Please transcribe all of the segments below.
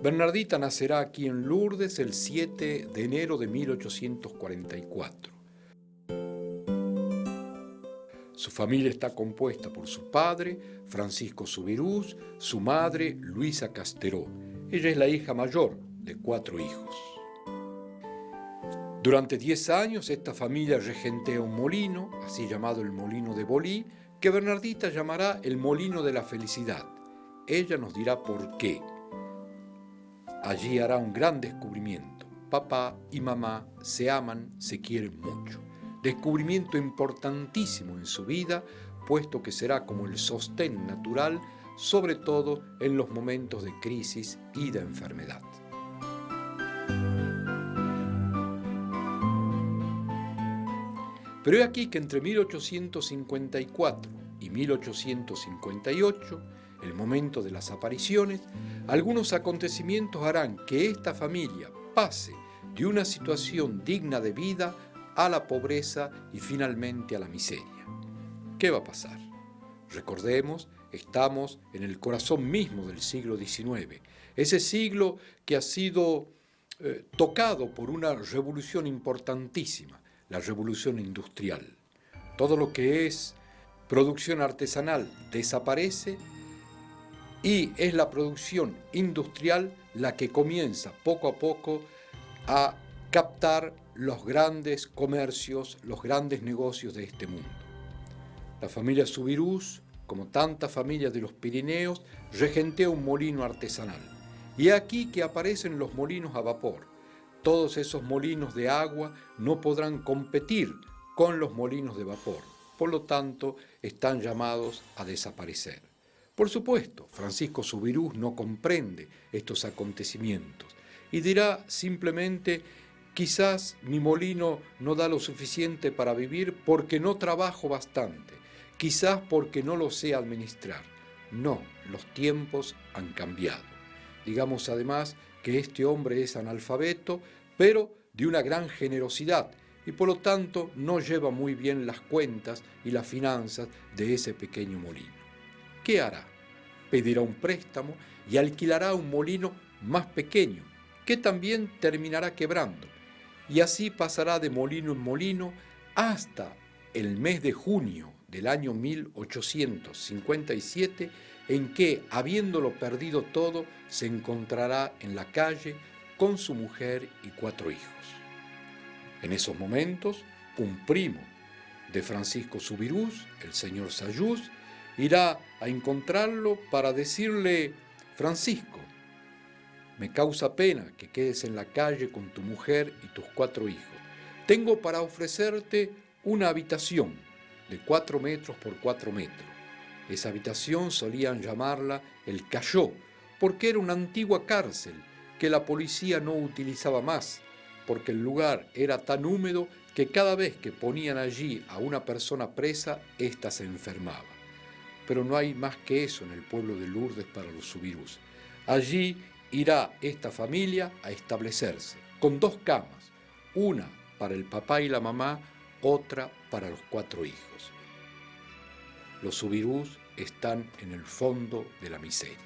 Bernardita nacerá aquí en Lourdes el 7 de enero de 1844. Su familia está compuesta por su padre, Francisco Subirús, su madre, Luisa Casteró. Ella es la hija mayor de 4 hijos. Durante 10 años esta familia regentea un molino, así llamado el Molino de Bolí, que Bernardita llamará el Molino de la Felicidad. Ella nos dirá por qué. Allí hará un gran descubrimiento. Papá y mamá se aman, se quieren mucho. Descubrimiento importantísimo en su vida, puesto que será como el sostén natural, sobre todo en los momentos de crisis y de enfermedad. Pero he aquí que entre 1854 y 1858, el momento de las apariciones, algunos acontecimientos harán que esta familia pase de una situación digna de vida a la pobreza y finalmente a la miseria. ¿Qué va a pasar? Recordemos, estamos en el corazón mismo del siglo XIX, ese siglo que ha sido tocado por una revolución importantísima, la revolución industrial. Todo lo que es producción artesanal desaparece y es la producción industrial la que comienza poco a poco a captar los grandes comercios, los grandes negocios de este mundo. La familia Subirús, como tantas familias de los Pirineos, regentea un molino artesanal. Y aquí que aparecen los molinos a vapor. Todos esos molinos de agua no podrán competir con los molinos de vapor. Por lo tanto, están llamados a desaparecer. Por supuesto, Francisco Subirús no comprende estos acontecimientos y dirá simplemente: quizás mi molino no da lo suficiente para vivir porque no trabajo bastante, quizás porque no lo sé administrar. No, los tiempos han cambiado. Digamos además que este hombre es analfabeto, pero de una gran generosidad y por lo tanto no lleva muy bien las cuentas y las finanzas de ese pequeño molino. ¿Qué hará? Pedirá un préstamo y alquilará un molino más pequeño, que también terminará quebrando. Y así pasará de molino en molino hasta el mes de junio del año 1857, en que, habiéndolo perdido todo, se encontrará en la calle con su mujer y 4 hijos. En esos momentos, un primo de Francisco Subirús, el señor Sayús, irá a encontrarlo para decirle: Francisco, me causa pena que quedes en la calle con tu mujer y tus 4 hijos. Tengo para ofrecerte una habitación de 4 metros por 4 metros. Esa habitación solían llamarla el Calló, porque era una antigua cárcel que la policía no utilizaba más, porque el lugar era tan húmedo que cada vez que ponían allí a una persona presa, ésta se enfermaba. Pero no hay más que eso en el pueblo de Lourdes para los Subirús. Allí irá esta familia a establecerse, con 2 camas, una para el papá y la mamá, otra para los 4 hijos. Los Subirús están en el fondo de la miseria.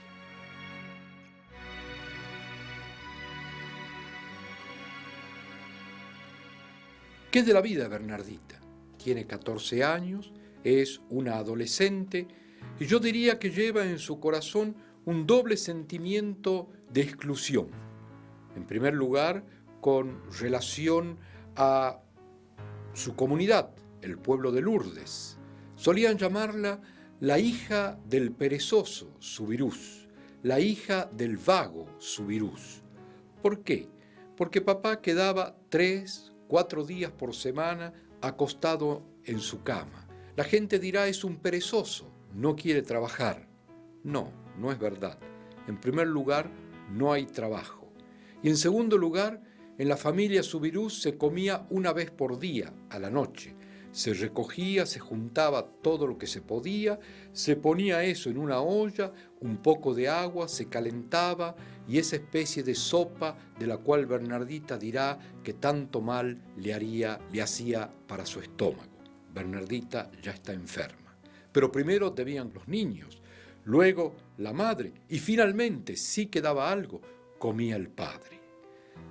¿Qué es de la vida de Bernardita? Tiene 14 años, es una adolescente y yo diría que lleva en su corazón un doble sentimiento de exclusión. En primer lugar, con relación a su comunidad, el pueblo de Lourdes. Solían llamarla la hija del perezoso Subirús, la hija del vago Subirús. ¿Por qué? Porque papá quedaba 3-4 días por semana acostado en su cama. La gente dirá: es un perezoso, no quiere trabajar. No, no es verdad. En primer lugar, no hay trabajo. Y en segundo lugar, en la familia Subirús se comía una vez por día, a la noche. Se recogía, se juntaba todo lo que se podía, se ponía eso en una olla, un poco de agua, se calentaba y esa especie de sopa de la cual Bernardita dirá que tanto mal le hacía para su estómago. Bernardita ya está enferma. Pero primero debían los niños, luego la madre y finalmente, si quedaba algo, comía el padre.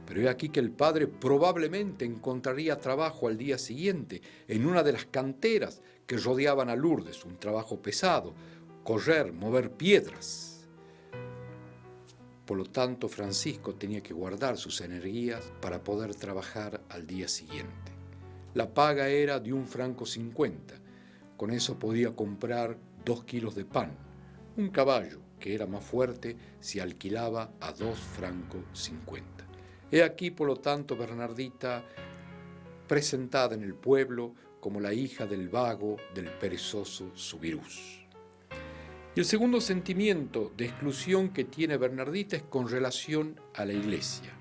Pero he aquí que el padre probablemente encontraría trabajo al día siguiente en una de las canteras que rodeaban a Lourdes, un trabajo pesado, correr, mover piedras. Por lo tanto, Francisco tenía que guardar sus energías para poder trabajar al día siguiente. La paga era de 1,50 francos. Con eso podía comprar 2 kilos de pan. Un caballo, que era más fuerte, se alquilaba a 2,50 francos. He aquí, por lo tanto, Bernardita presentada en el pueblo como la hija del vago, del perezoso Subirús. Y el segundo sentimiento de exclusión que tiene Bernardita es con relación a la iglesia.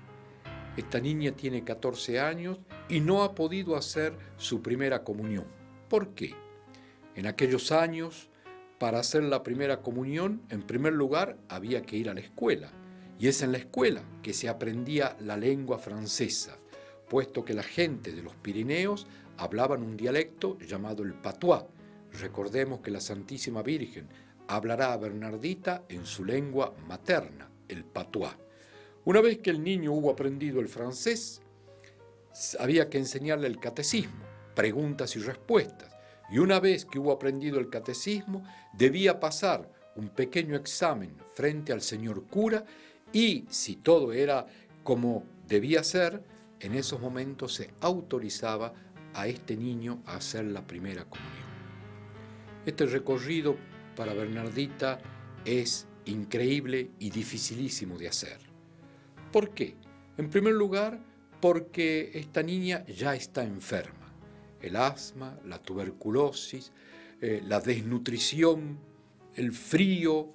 Esta niña tiene 14 años y no ha podido hacer su primera comunión. ¿Por qué? En aquellos años, para hacer la primera comunión, en primer lugar, había que ir a la escuela. Y es en la escuela que se aprendía la lengua francesa, puesto que la gente de los Pirineos hablaban un dialecto llamado el patois. Recordemos que la Santísima Virgen hablará a Bernardita en su lengua materna, el patois. Una vez que el niño hubo aprendido el francés, había que enseñarle el catecismo, preguntas y respuestas. Y una vez que hubo aprendido el catecismo, debía pasar un pequeño examen frente al señor cura y, si todo era como debía ser, en esos momentos se autorizaba a este niño a hacer la primera comunión. Este recorrido para Bernardita es increíble y dificilísimo de hacer. ¿Por qué? En primer lugar, porque esta niña ya está enferma. El asma, la tuberculosis, la desnutrición, el frío.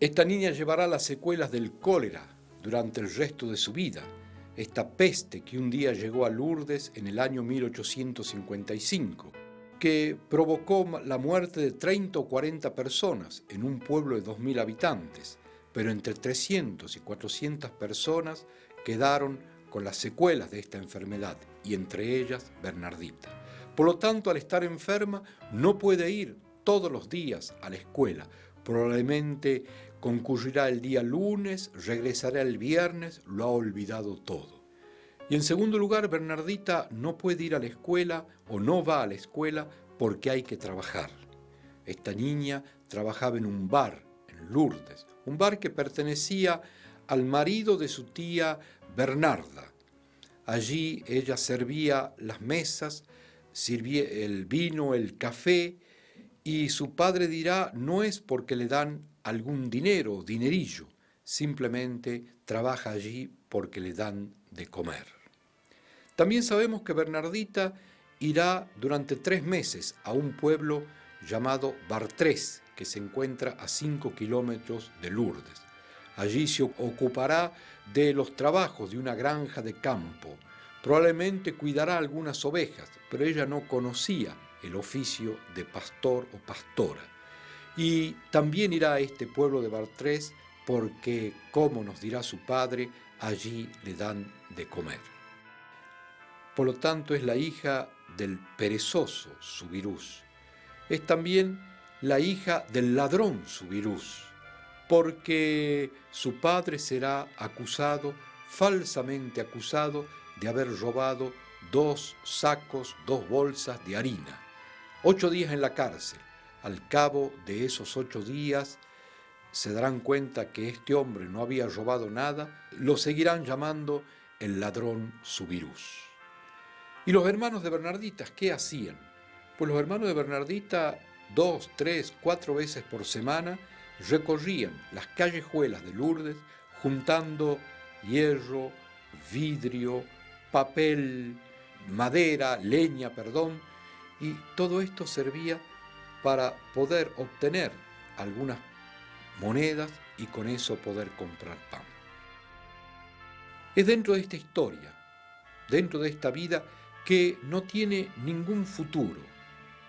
Esta niña llevará las secuelas del cólera durante el resto de su vida. Esta peste que un día llegó a Lourdes en el año 1855, que provocó la muerte de 30 o 40 personas en un pueblo de 2.000 habitantes, pero entre 300 y 400 personas quedaron con las secuelas de esta enfermedad, y entre ellas Bernardita. Por lo tanto, al estar enferma, no puede ir todos los días a la escuela. Probablemente concurrirá el día lunes, regresará el viernes, lo ha olvidado todo. Y en segundo lugar, Bernardita no puede ir a la escuela o no va a la escuela porque hay que trabajar. Esta niña trabajaba en un bar en Lourdes, un bar que pertenecía al marido de su tía Bernarda. Allí ella servía las mesas, sirvía el vino, el café, y su padre dirá, no es porque le dan algún dinero o dinerillo, simplemente trabaja allí porque le dan de comer. También sabemos que Bernardita irá durante 3 meses a un pueblo llamado Bartrés, que se encuentra a 5 kilómetros de Lourdes. Allí se ocupará de los trabajos de una granja de campo. Probablemente cuidará algunas ovejas, pero ella no conocía el oficio de pastor o pastora. Y también irá a este pueblo de Bartrés porque, como nos dirá su padre, allí le dan de comer. Por lo tanto, es la hija del perezoso Subirús. Es también la hija del ladrón Subirús, porque su padre será acusado, falsamente acusado, de haber robado 2 sacos, 2 bolsas de harina. 8 días en la cárcel. Al cabo de esos 8 días se darán cuenta que este hombre no había robado nada, lo seguirán llamando el ladrón Subirús. ¿Y los hermanos de Bernardita qué hacían? Pues los hermanos de Bernardita 2, 3, 4 veces por semana recorrían las callejuelas de Lourdes juntando hierro, vidrio, papel, madera, leña, y todo esto servía para poder obtener algunas monedas y con eso poder comprar pan. Es dentro de esta historia, dentro de esta vida que no tiene ningún futuro.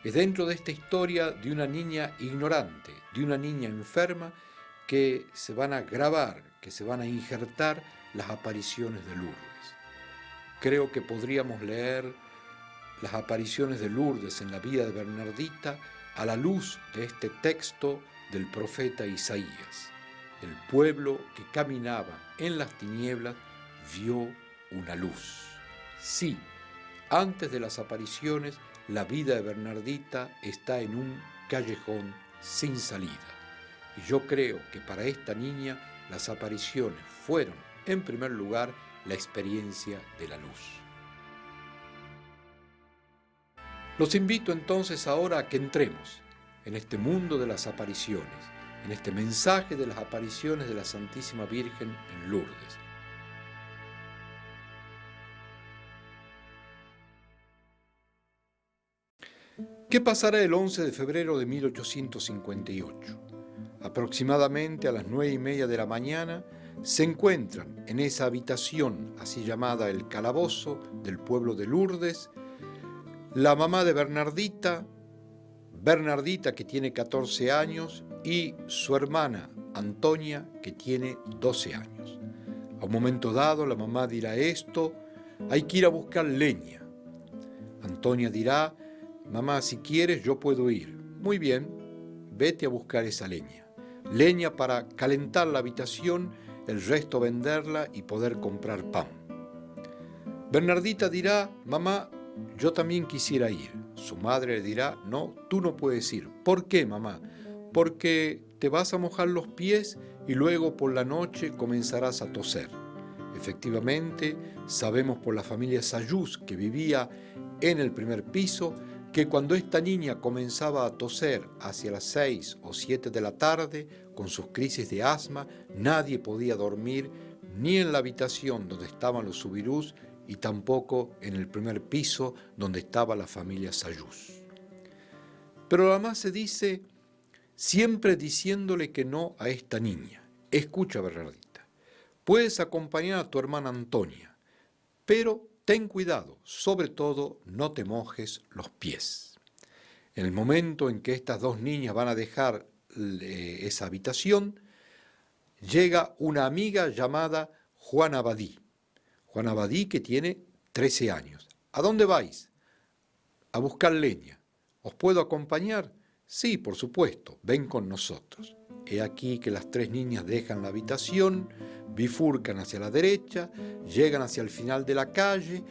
Es dentro de esta historia de una niña ignorante, de una niña enferma, que se van a grabar, que se van a injertar las apariciones de Lourdes. Creo que podríamos leer las apariciones de Lourdes en la vida de Bernardita a la luz de este texto del profeta Isaías. el pueblo que caminaba en las tinieblas vio una luz. Sí, antes de las apariciones, la vida de Bernardita está en un callejón sin salida. Y yo creo que para esta niña las apariciones fueron, en primer lugar, la experiencia de la luz. Los invito entonces ahora a que entremos en este mundo de las apariciones, en este mensaje de las apariciones de la Santísima Virgen en Lourdes. ¿Qué pasará el 11 de febrero de 1858? Aproximadamente a las 9:30 de la mañana se encuentran en esa habitación, así llamada el calabozo del pueblo de Lourdes, la mamá de Bernardita que tiene 14 años, y su hermana Antonia, que tiene 12 años. A un momento dado la mamá dirá esto: hay que ir a buscar leña. Antonia dirá: mamá, si quieres yo puedo ir. Muy bien, vete a buscar esa leña. Leña para calentar la habitación, el resto venderla y poder comprar pan. Bernardita dirá: mamá, yo también quisiera ir. Su madre le dirá: no, tú no puedes ir. ¿Por qué, mamá? Porque te vas a mojar los pies y luego por la noche comenzarás a toser. Efectivamente, sabemos por la familia Sayús, que vivía en el primer piso, que cuando esta niña comenzaba a toser hacia las 6 o 7 de la tarde, con sus crisis de asma, nadie podía dormir ni en la habitación donde estaban los Subirús y tampoco en el primer piso donde estaba la familia Sayús. Pero la mamá se dice, siempre diciéndole que no a esta niña: escucha, Bernardita, puedes acompañar a tu hermana Antonia, pero ten cuidado, sobre todo no te mojes los pies. En el momento en que estas dos niñas van a dejar esa habitación, llega una amiga llamada Juana Badí. Juana Badí, que tiene 13 años. ¿A dónde vais? A buscar leña. ¿Os puedo acompañar? Sí, por supuesto, ven con nosotros. He aquí que las tres niñas dejan la habitación, bifurcan hacia la derecha, llegan hacia el final de la calle,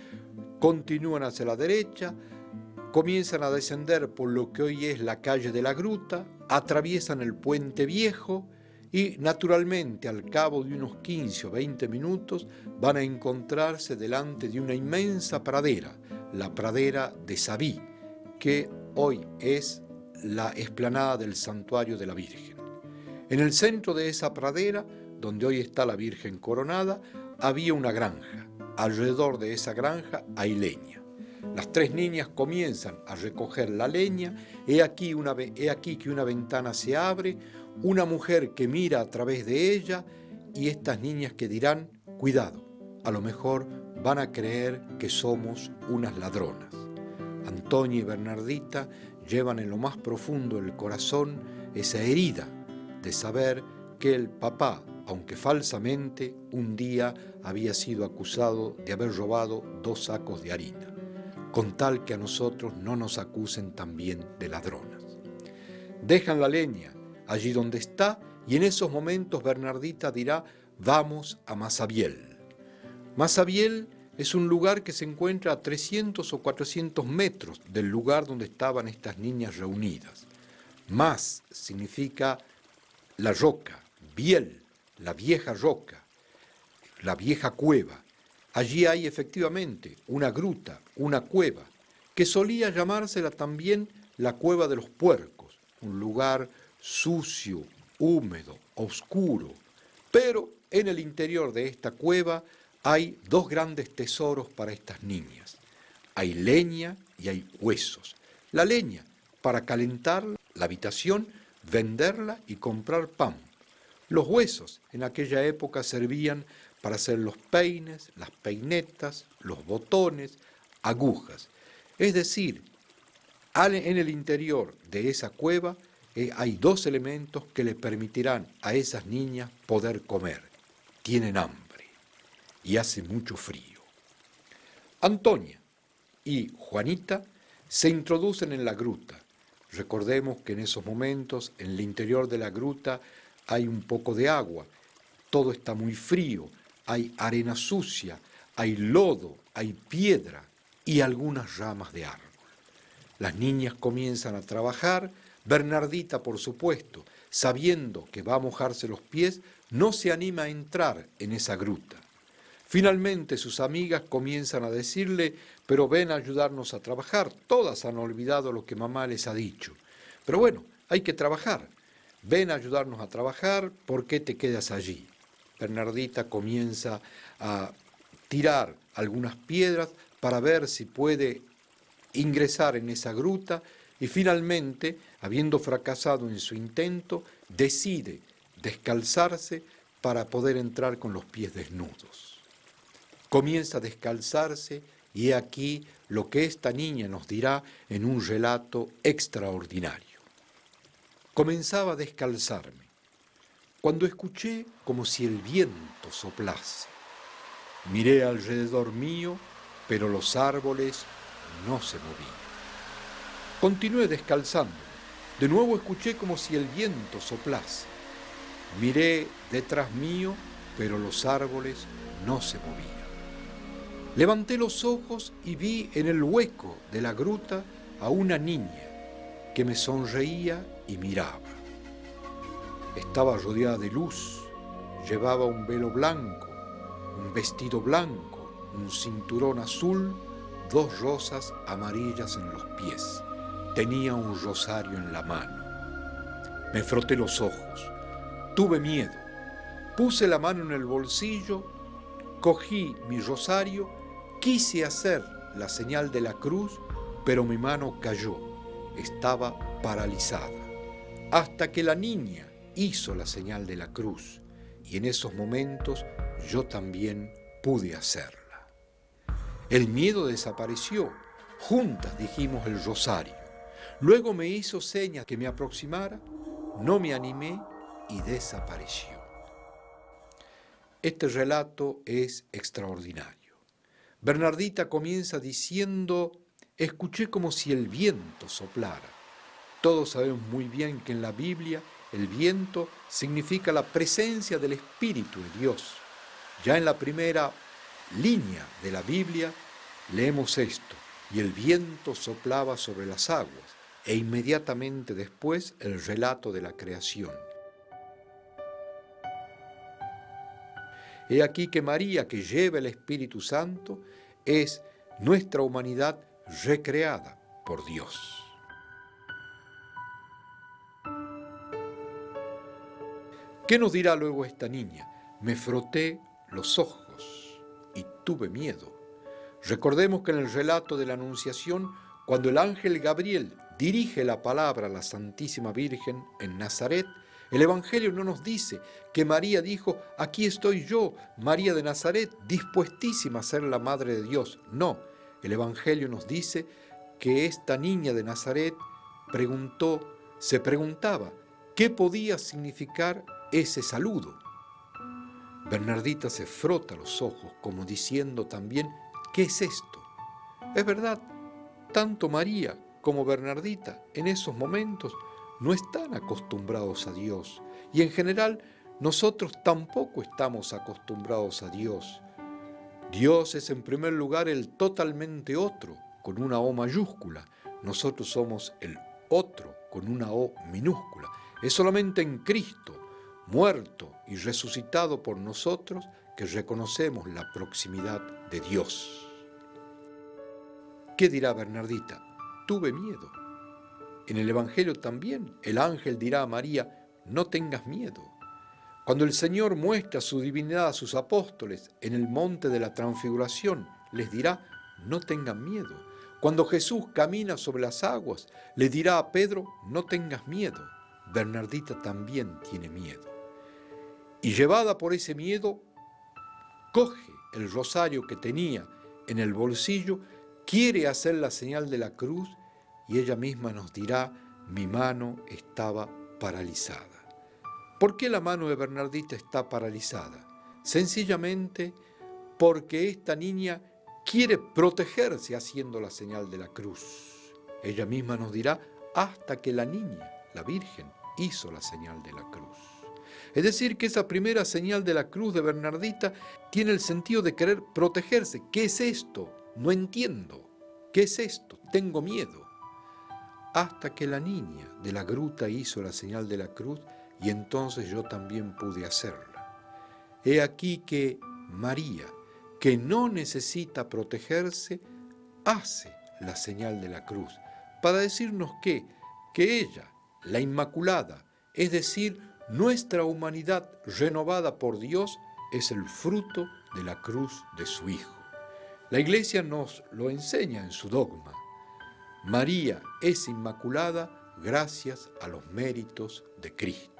continúan hacia la derecha, comienzan a descender por lo que hoy es la calle de la Gruta, atraviesan el puente viejo y naturalmente al cabo de unos 15 o 20 minutos van a encontrarse delante de una inmensa pradera, la pradera de Sabí, que hoy es la explanada del Santuario de la Virgen. En el centro de esa pradera, donde hoy está la Virgen coronada, había una granja. Alrededor de esa granja hay leña. Las tres niñas comienzan a recoger la leña. He aquí que una ventana se abre, una mujer que mira a través de ella y estas niñas que dirán: cuidado, a lo mejor van a creer que somos unas ladronas. Antonia y Bernardita llevan en lo más profundo del corazón esa herida de saber que el papá, aunque falsamente, un día había sido acusado de haber robado 2 sacos de harina, con tal que a nosotros no nos acusen también de ladronas. Dejan la leña allí donde está y en esos momentos Bernardita dirá: vamos a Masabiel. Masabiel es un lugar que se encuentra a 300 o 400 metros del lugar donde estaban estas niñas reunidas. Mas significa la roca, Biel, la vieja roca, la vieja cueva. Allí hay efectivamente una gruta, una cueva, que solía llamársela también la cueva de los puercos, un lugar sucio, húmedo, oscuro. Pero en el interior de esta cueva hay 2 grandes tesoros para estas niñas. Hay leña y hay huesos. La leña para calentar la habitación, venderla y comprar pan. Los huesos en aquella época servían para hacer los peines, las peinetas, los botones, agujas. Es decir, en el interior de esa cueva hay 2 elementos que le permitirán a esas niñas poder comer. Tienen hambre y hace mucho frío. Antonia y Juanita se introducen en la gruta. Recordemos que en esos momentos, en el interior de la gruta, hay un poco de agua, todo está muy frío, hay arena sucia, hay lodo, hay piedra y algunas ramas de árbol. Las niñas comienzan a trabajar. Bernardita, por supuesto, sabiendo que va a mojarse los pies, no se anima a entrar en esa gruta. Finalmente sus amigas comienzan a decirle: pero ven a ayudarnos a trabajar, todas han olvidado lo que mamá les ha dicho. Pero bueno, hay que trabajar, ven a ayudarnos a trabajar, ¿por qué te quedas allí? Bernardita comienza a tirar algunas piedras para ver si puede ingresar en esa gruta y finalmente, habiendo fracasado en su intento, decide descalzarse para poder entrar con los pies desnudos. Comienza a descalzarse y he aquí lo que esta niña nos dirá en un relato extraordinario. Comenzaba a descalzarme cuando escuché como si el viento soplase. Miré alrededor mío, pero los árboles no se movían. Continué descalzándome. De nuevo escuché como si el viento soplase. Miré detrás mío, pero los árboles no se movían. Levanté los ojos y vi en el hueco de la gruta a una niña que me sonreía y miraba. Estaba rodeada de luz, llevaba un velo blanco, un vestido blanco, un cinturón azul, 2 rosas amarillas en los pies. Tenía un rosario en la mano. Me froté los ojos. Tuve miedo. Puse la mano en el bolsillo, cogí mi rosario, quise hacer la señal de la cruz, pero mi mano cayó. Estaba paralizada. Hasta que la niña hizo la señal de la cruz, y en esos momentos yo también pude hacerla. El miedo desapareció. Juntas dijimos el rosario. Luego me hizo señas que me aproximara, no me animé y desapareció. Este relato es extraordinario. Bernardita comienza diciendo: escuché como si el viento soplara. Todos sabemos muy bien que en la Biblia el viento significa la presencia del Espíritu de Dios. Ya en la primera línea de la Biblia leemos esto: y el viento soplaba sobre las aguas, e inmediatamente después el relato de la creación. He aquí que María, que lleva el Espíritu Santo, es nuestra humanidad recreada por Dios. ¿Qué nos dirá luego esta niña? Me froté los ojos y tuve miedo. Recordemos que en el relato de la Anunciación, cuando el ángel Gabriel dirige la palabra a la Santísima Virgen en Nazaret, el Evangelio no nos dice que María dijo: aquí estoy yo, María de Nazaret, dispuestísima a ser la Madre de Dios. No, el Evangelio nos dice que esta niña de Nazaret se preguntaba qué podía significar ese saludo. Bernardita se frota los ojos como diciendo también: ¿qué es esto? Es verdad, tanto María como Bernardita en esos momentos no están acostumbrados a Dios y en general nosotros tampoco estamos acostumbrados a Dios. Dios es en primer lugar el totalmente otro, con una O mayúscula. Nosotros somos el otro, con una O minúscula. Es solamente en Cristo, muerto y resucitado por nosotros, que reconocemos la proximidad de Dios. ¿Qué dirá Bernardita? Tuve miedo. En el Evangelio también el ángel dirá a María: no tengas miedo. Cuando el Señor muestra su divinidad a sus apóstoles en el monte de la transfiguración, les dirá: no tengan miedo. Cuando Jesús camina sobre las aguas, le dirá a Pedro: no tengas miedo. Bernardita también tiene miedo. Y llevada por ese miedo, coge el rosario que tenía en el bolsillo, quiere hacer la señal de la cruz y ella misma nos dirá: mi mano estaba paralizada. ¿Por qué la mano de Bernardita está paralizada? Sencillamente porque esta niña quiere protegerse haciendo la señal de la cruz. Ella misma nos dirá: hasta que la niña, la Virgen, hizo la señal de la cruz. Es decir, que esa primera señal de la cruz de Bernardita tiene el sentido de querer protegerse. ¿Qué es esto? No entiendo. ¿Qué es esto? Tengo miedo. Hasta que la niña de la gruta hizo la señal de la cruz y entonces yo también pude hacerla. He aquí que María, que no necesita protegerse, hace la señal de la cruz para decirnos que ella, la Inmaculada, es decir, nuestra humanidad renovada por Dios, es el fruto de la cruz de su Hijo. La Iglesia nos lo enseña en su dogma. María es inmaculada gracias a los méritos de Cristo.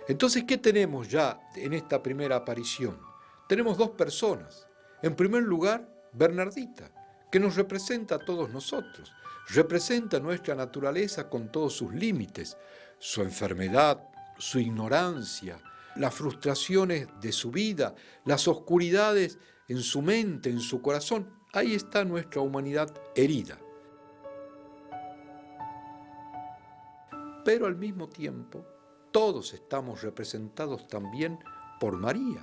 Entonces, ¿qué tenemos ya en esta primera aparición? Tenemos dos personas. En primer lugar, Bernardita, que nos representa a todos nosotros. Representa nuestra naturaleza con todos sus límites, su enfermedad, su ignorancia, las frustraciones de su vida, las oscuridades en su mente, en su corazón. Ahí está nuestra humanidad herida. Pero al mismo tiempo, todos estamos representados también por María,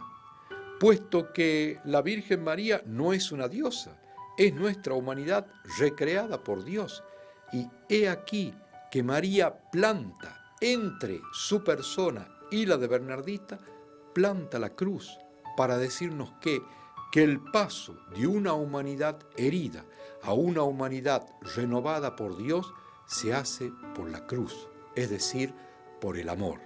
puesto que la Virgen María no es una diosa, es nuestra humanidad recreada por Dios. Y he aquí que María planta entre su persona y la de Bernardita, planta la cruz para decirnos que el paso de una humanidad herida a una humanidad renovada por Dios se hace por la cruz, es decir, por el amor.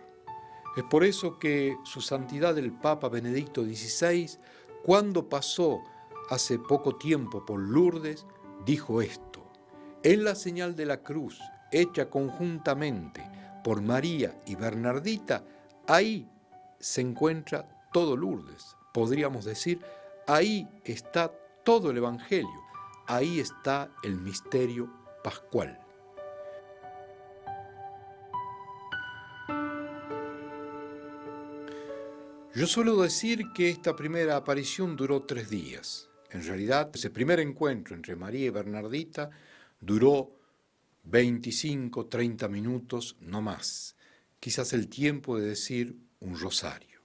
Es por eso que su santidad el Papa Benedicto XVI, cuando pasó hace poco tiempo por Lourdes, dijo esto: en la señal de la cruz, hecha conjuntamente por María y Bernardita, ahí se encuentra todo Lourdes. Podríamos decir, ahí está todo el Evangelio, ahí está el misterio pascual. Yo suelo decir que esta primera aparición duró 3 días. En realidad, ese primer encuentro entre María y Bernardita duró 25, 30 minutos, no más. Quizás el tiempo de decir un rosario.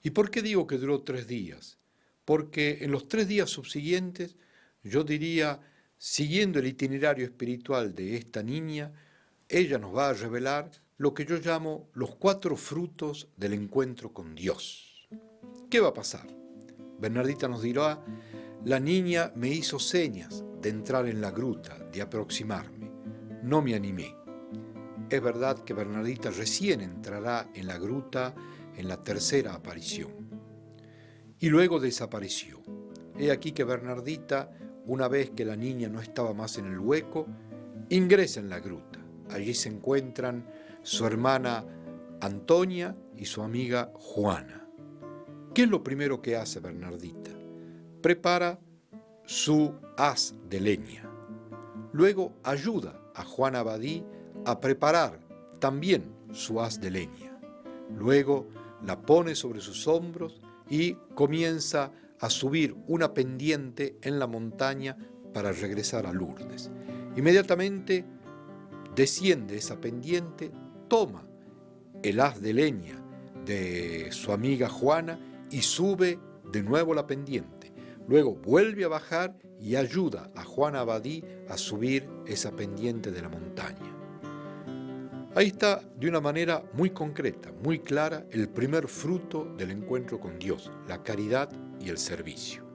¿Y por qué digo que duró 3 días? Porque en los 3 días subsiguientes, yo diría, siguiendo el itinerario espiritual de esta niña, ella nos va a revelar lo que yo llamo los 4 frutos del encuentro con Dios. ¿Qué va a pasar? Bernardita nos dirá: la niña me hizo señas de entrar en la gruta, de aproximarme. No me animé. Es verdad que Bernardita recién entrará en la gruta en la tercera aparición. Y luego desapareció. He aquí que Bernardita, una vez que la niña no estaba más en el hueco, ingresa en la gruta. Allí se encuentran su hermana Antonia y su amiga Juana. ¿Qué es lo primero que hace Bernardita? Prepara su haz de leña. Luego ayuda a Juana Abadí a preparar también su haz de leña. Luego la pone sobre sus hombros y comienza a subir una pendiente en la montaña para regresar a Lourdes. Inmediatamente desciende esa pendiente, toma el haz de leña de su amiga Juana y sube de nuevo la pendiente. Luego vuelve a bajar y ayuda a Juana Abadí a subir esa pendiente de la montaña. Ahí está, de una manera muy concreta, muy clara, el primer fruto del encuentro con Dios, la caridad y el servicio.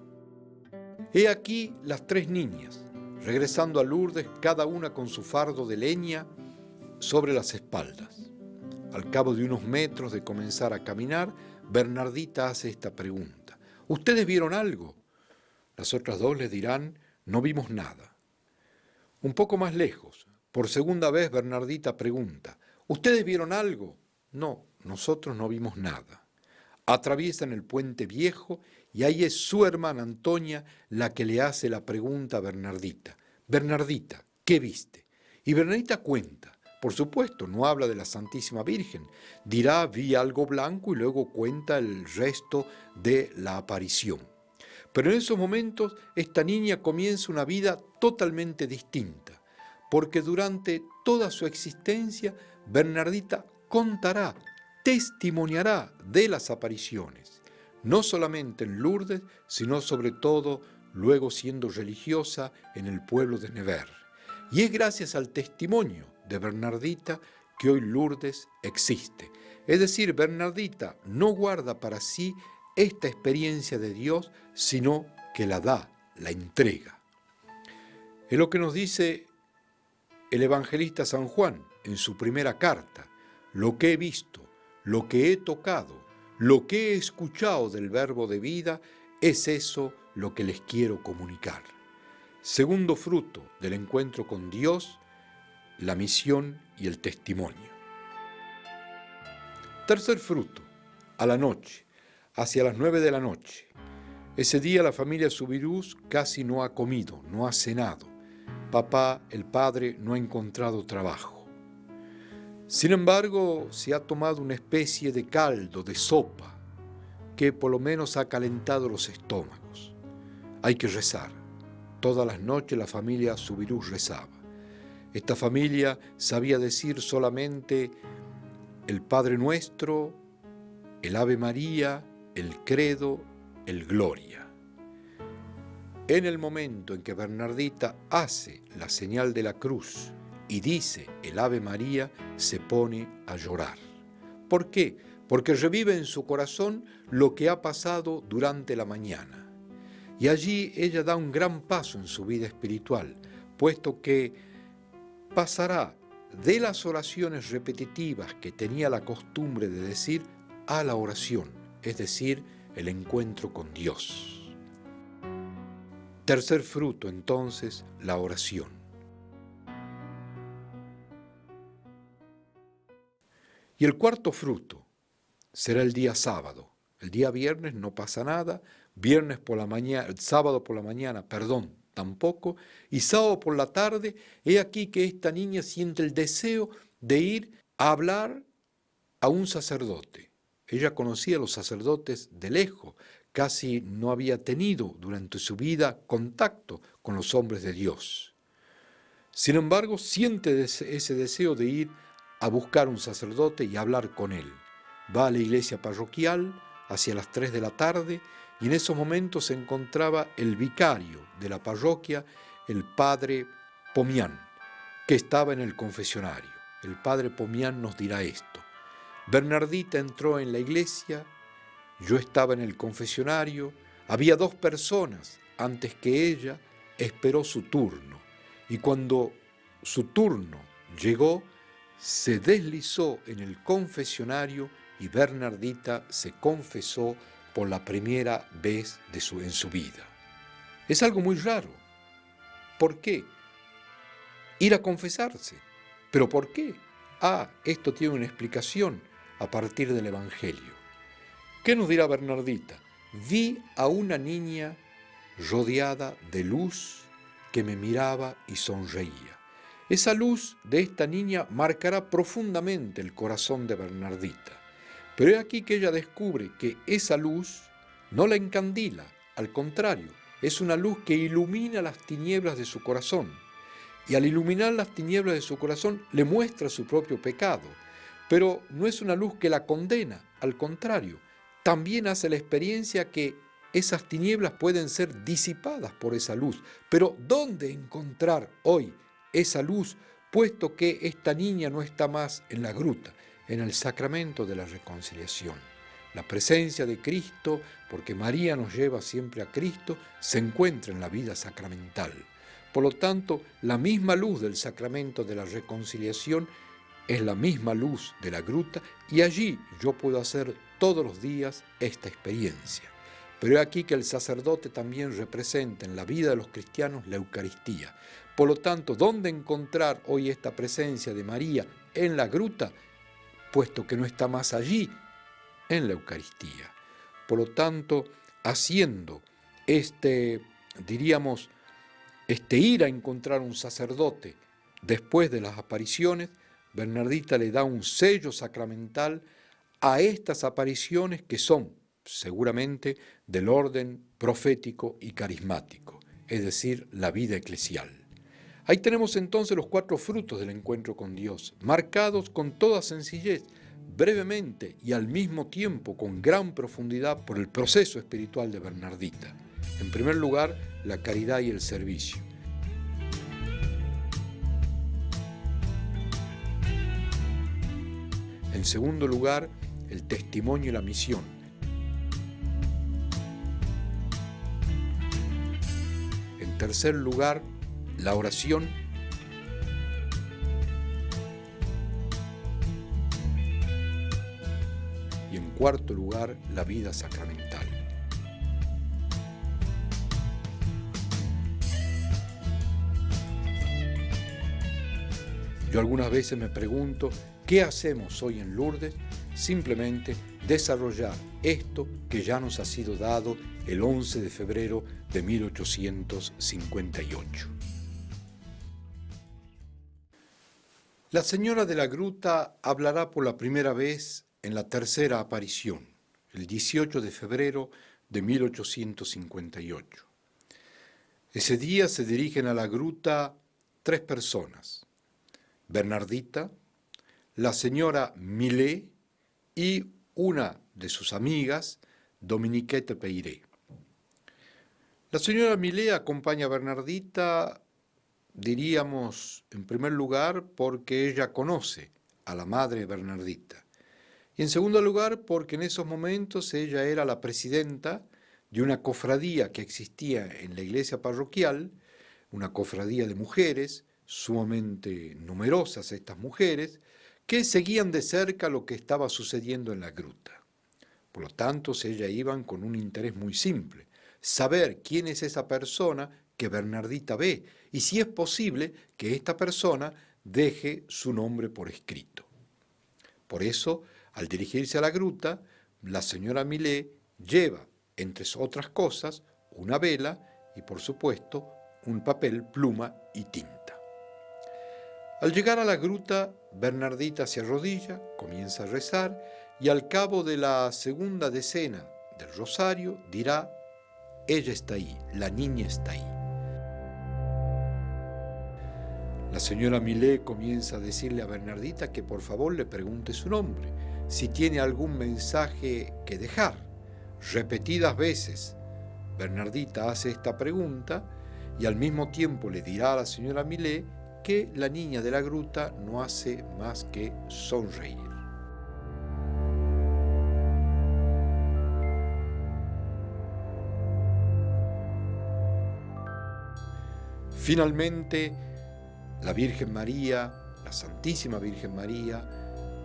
He aquí las 3 niñas, regresando a Lourdes, cada una con su fardo de leña sobre las espaldas. Al cabo de unos metros de comenzar a caminar, Bernardita hace esta pregunta: ¿ustedes vieron algo? Las otras 2 les dirán: no vimos nada. Un poco más lejos, por segunda vez Bernardita pregunta: ¿ustedes vieron algo? No, nosotros no vimos nada. Atraviesan el puente viejo y ahí es su hermana Antonia la que le hace la pregunta a Bernardita: Bernardita, ¿qué viste? Y Bernardita cuenta. Por supuesto, no habla de la Santísima Virgen. Dirá: vi algo blanco, y luego cuenta el resto de la aparición. Pero en esos momentos esta niña comienza una vida totalmente distinta, porque durante toda su existencia Bernardita contará, testimoniará de las apariciones, no solamente en Lourdes, sino sobre todo luego siendo religiosa en el pueblo de Nevers. Y es gracias al testimonio de Bernardita que hoy Lourdes existe. Es decir, Bernardita no guarda para sí esta experiencia de Dios, sino que la da, la entrega. Es lo que nos dice el evangelista San Juan en su primera carta: lo que he visto, lo que he tocado, lo que he escuchado del verbo de vida, es eso lo que les quiero comunicar. Segundo fruto del encuentro con Dios, la misión y el testimonio. Tercer fruto, a la noche, hacia las 9 de la noche. Ese día la familia Subirús casi no ha comido, no ha cenado. Papá, el padre, no ha encontrado trabajo. Sin embargo, se ha tomado una especie de caldo, de sopa, que por lo menos ha calentado los estómagos. Hay que rezar. Todas las noches la familia Subirús rezaba. Esta familia sabía decir solamente el Padre Nuestro, el Ave María, el Credo, el Gloria. En el momento en que Bernardita hace la señal de la cruz y dice el Ave María, se pone a llorar. ¿Por qué? Porque revive en su corazón lo que ha pasado durante la mañana. Y allí ella da un gran paso en su vida espiritual, puesto que pasará de las oraciones repetitivas que tenía la costumbre de decir a la oración, es decir, el encuentro con Dios. Tercer fruto, entonces, la oración. Y el cuarto fruto será el día sábado. El día viernes no pasa nada, sábado por la mañana, tampoco, y sábado por la tarde, he aquí que esta niña siente el deseo de ir a hablar a un sacerdote. Ella conocía a los sacerdotes de lejos, casi no había tenido durante su vida contacto con los hombres de Dios. Sin embargo, siente ese deseo de ir a buscar un sacerdote y hablar con él. Va a la iglesia parroquial hacia las 3 de la tarde y en esos momentos se encontraba el vicario de la parroquia, el padre Pomián, que estaba en el confesionario. El padre Pomián nos dirá esto: Bernardita entró en la iglesia, yo estaba en el confesionario, había 2 personas antes que ella, esperó su turno, y cuando su turno llegó, se deslizó en el confesionario y Bernardita se confesó por la primera vez en su vida. Es algo muy raro. ¿Por qué? Ir a confesarse. ¿Pero por qué? Esto tiene una explicación a partir del Evangelio. ¿Qué nos dirá Bernardita? Vi a una niña rodeada de luz que me miraba y sonreía. Esa luz de esta niña marcará profundamente el corazón de Bernardita. Pero es aquí que ella descubre que esa luz no la encandila, al contrario, es una luz que ilumina las tinieblas de su corazón. Y al iluminar las tinieblas de su corazón le muestra su propio pecado. Pero no es una luz que la condena, al contrario, también hace la experiencia que esas tinieblas pueden ser disipadas por esa luz. Pero ¿dónde encontrar hoy esa luz, puesto que esta niña no está más en la gruta? En el sacramento de la reconciliación. La presencia de Cristo, porque María nos lleva siempre a Cristo, se encuentra en la vida sacramental. Por lo tanto, la misma luz del sacramento de la reconciliación es la misma luz de la gruta y allí yo puedo hacer todos los días esta experiencia. Pero es aquí que el sacerdote también representa en la vida de los cristianos la Eucaristía. Por lo tanto, ¿dónde encontrar hoy esta presencia de María en la gruta? Puesto que no está más allí, en la Eucaristía. Por lo tanto, haciendo este ir a encontrar un sacerdote después de las apariciones, Bernardita le da un sello sacramental a estas apariciones que son seguramente del orden profético y carismático, es decir, la vida eclesial. Ahí tenemos entonces los 4 frutos del encuentro con Dios, marcados con toda sencillez, brevemente y al mismo tiempo con gran profundidad por el proceso espiritual de Bernardita. En primer lugar, la caridad y el servicio. En segundo lugar, el testimonio y la misión. En tercer lugar, la oración. Y en cuarto lugar, la vida sacramental. Yo algunas veces me pregunto, ¿qué hacemos hoy en Lourdes? Simplemente desarrollar esto que ya nos ha sido dado el 11 de febrero de 1858. La señora de la Gruta hablará por la primera vez en la tercera aparición, el 18 de febrero de 1858. Ese día se dirigen a la gruta 3 personas: Bernardita, la señora Millet y una de sus amigas, Dominiquette Peiré. La señora Millet acompaña a Bernardita, diríamos, en primer lugar, porque ella conoce a la madre de Bernardita. Y en segundo lugar, porque en esos momentos ella era la presidenta de una cofradía que existía en la iglesia parroquial, una cofradía de mujeres, sumamente numerosas estas mujeres, que seguían de cerca lo que estaba sucediendo en la gruta. Por lo tanto, ellas iban con un interés muy simple: saber quién es esa persona que Bernardita ve y si es posible que esta persona deje su nombre por escrito. Por eso, al dirigirse a la gruta, la señora Millet lleva, entre otras cosas, una vela y, por supuesto, un papel, pluma y tinta. Al llegar a la gruta, Bernardita se arrodilla, comienza a rezar y al cabo de la segunda decena del rosario dirá: ella está ahí, la niña está ahí. La señora Millet comienza a decirle a Bernardita que por favor le pregunte su nombre, si tiene algún mensaje que dejar. Repetidas veces, Bernardita hace esta pregunta y al mismo tiempo le dirá a la señora Millet que la niña de la gruta no hace más que sonreír. Finalmente, la Virgen María, la Santísima Virgen María,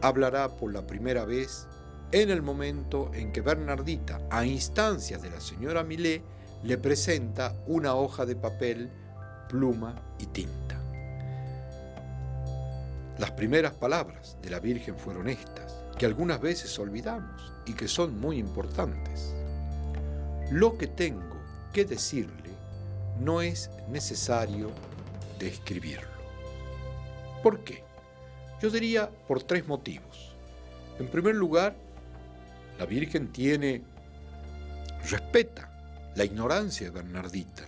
hablará por la primera vez en el momento en que Bernardita, a instancias de la señora Millet, le presenta una hoja de papel, pluma y tinta. Las primeras palabras de la Virgen fueron estas, que algunas veces olvidamos y que son muy importantes. Lo que tengo que decirle no es necesario describirlo. ¿Por qué? Yo diría por 3 motivos. En primer lugar, la Virgen respeta la ignorancia de Bernardita.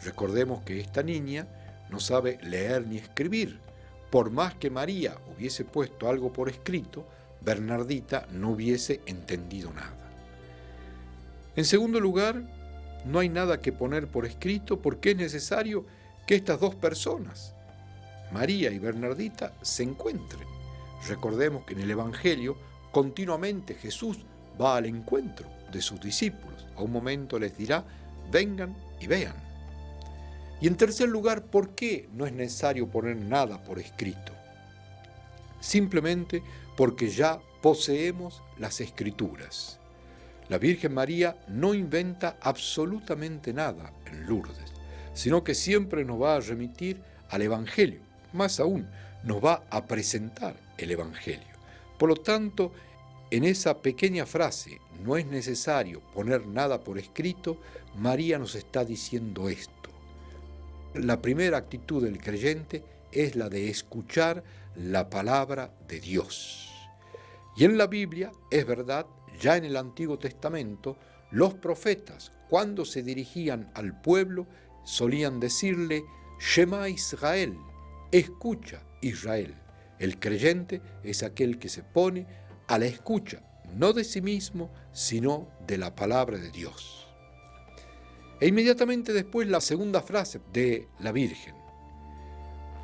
Recordemos que esta niña no sabe leer ni escribir. Por más que María hubiese puesto algo por escrito, Bernardita no hubiese entendido nada. En segundo lugar, no hay nada que poner por escrito porque es necesario que estas 2 personas, María y Bernardita, se encuentren. Recordemos que en el Evangelio continuamente Jesús va al encuentro de sus discípulos. A un momento les dirá: vengan y vean. Y en tercer lugar, ¿por qué no es necesario poner nada por escrito? Simplemente porque ya poseemos las Escrituras. La Virgen María no inventa absolutamente nada en Lourdes, sino que siempre nos va a remitir al Evangelio. Más aún, nos va a presentar el Evangelio. Por lo tanto, en esa pequeña frase, no es necesario poner nada por escrito, María nos está diciendo esto. La primera actitud del creyente es la de escuchar la palabra de Dios. Y en la Biblia, es verdad, ya en el Antiguo Testamento, los profetas, cuando se dirigían al pueblo, solían decirle: Shema Israel, escucha Israel. El creyente es aquel que se pone a la escucha, no de sí mismo, sino de la palabra de Dios. E inmediatamente después la segunda frase de la Virgen.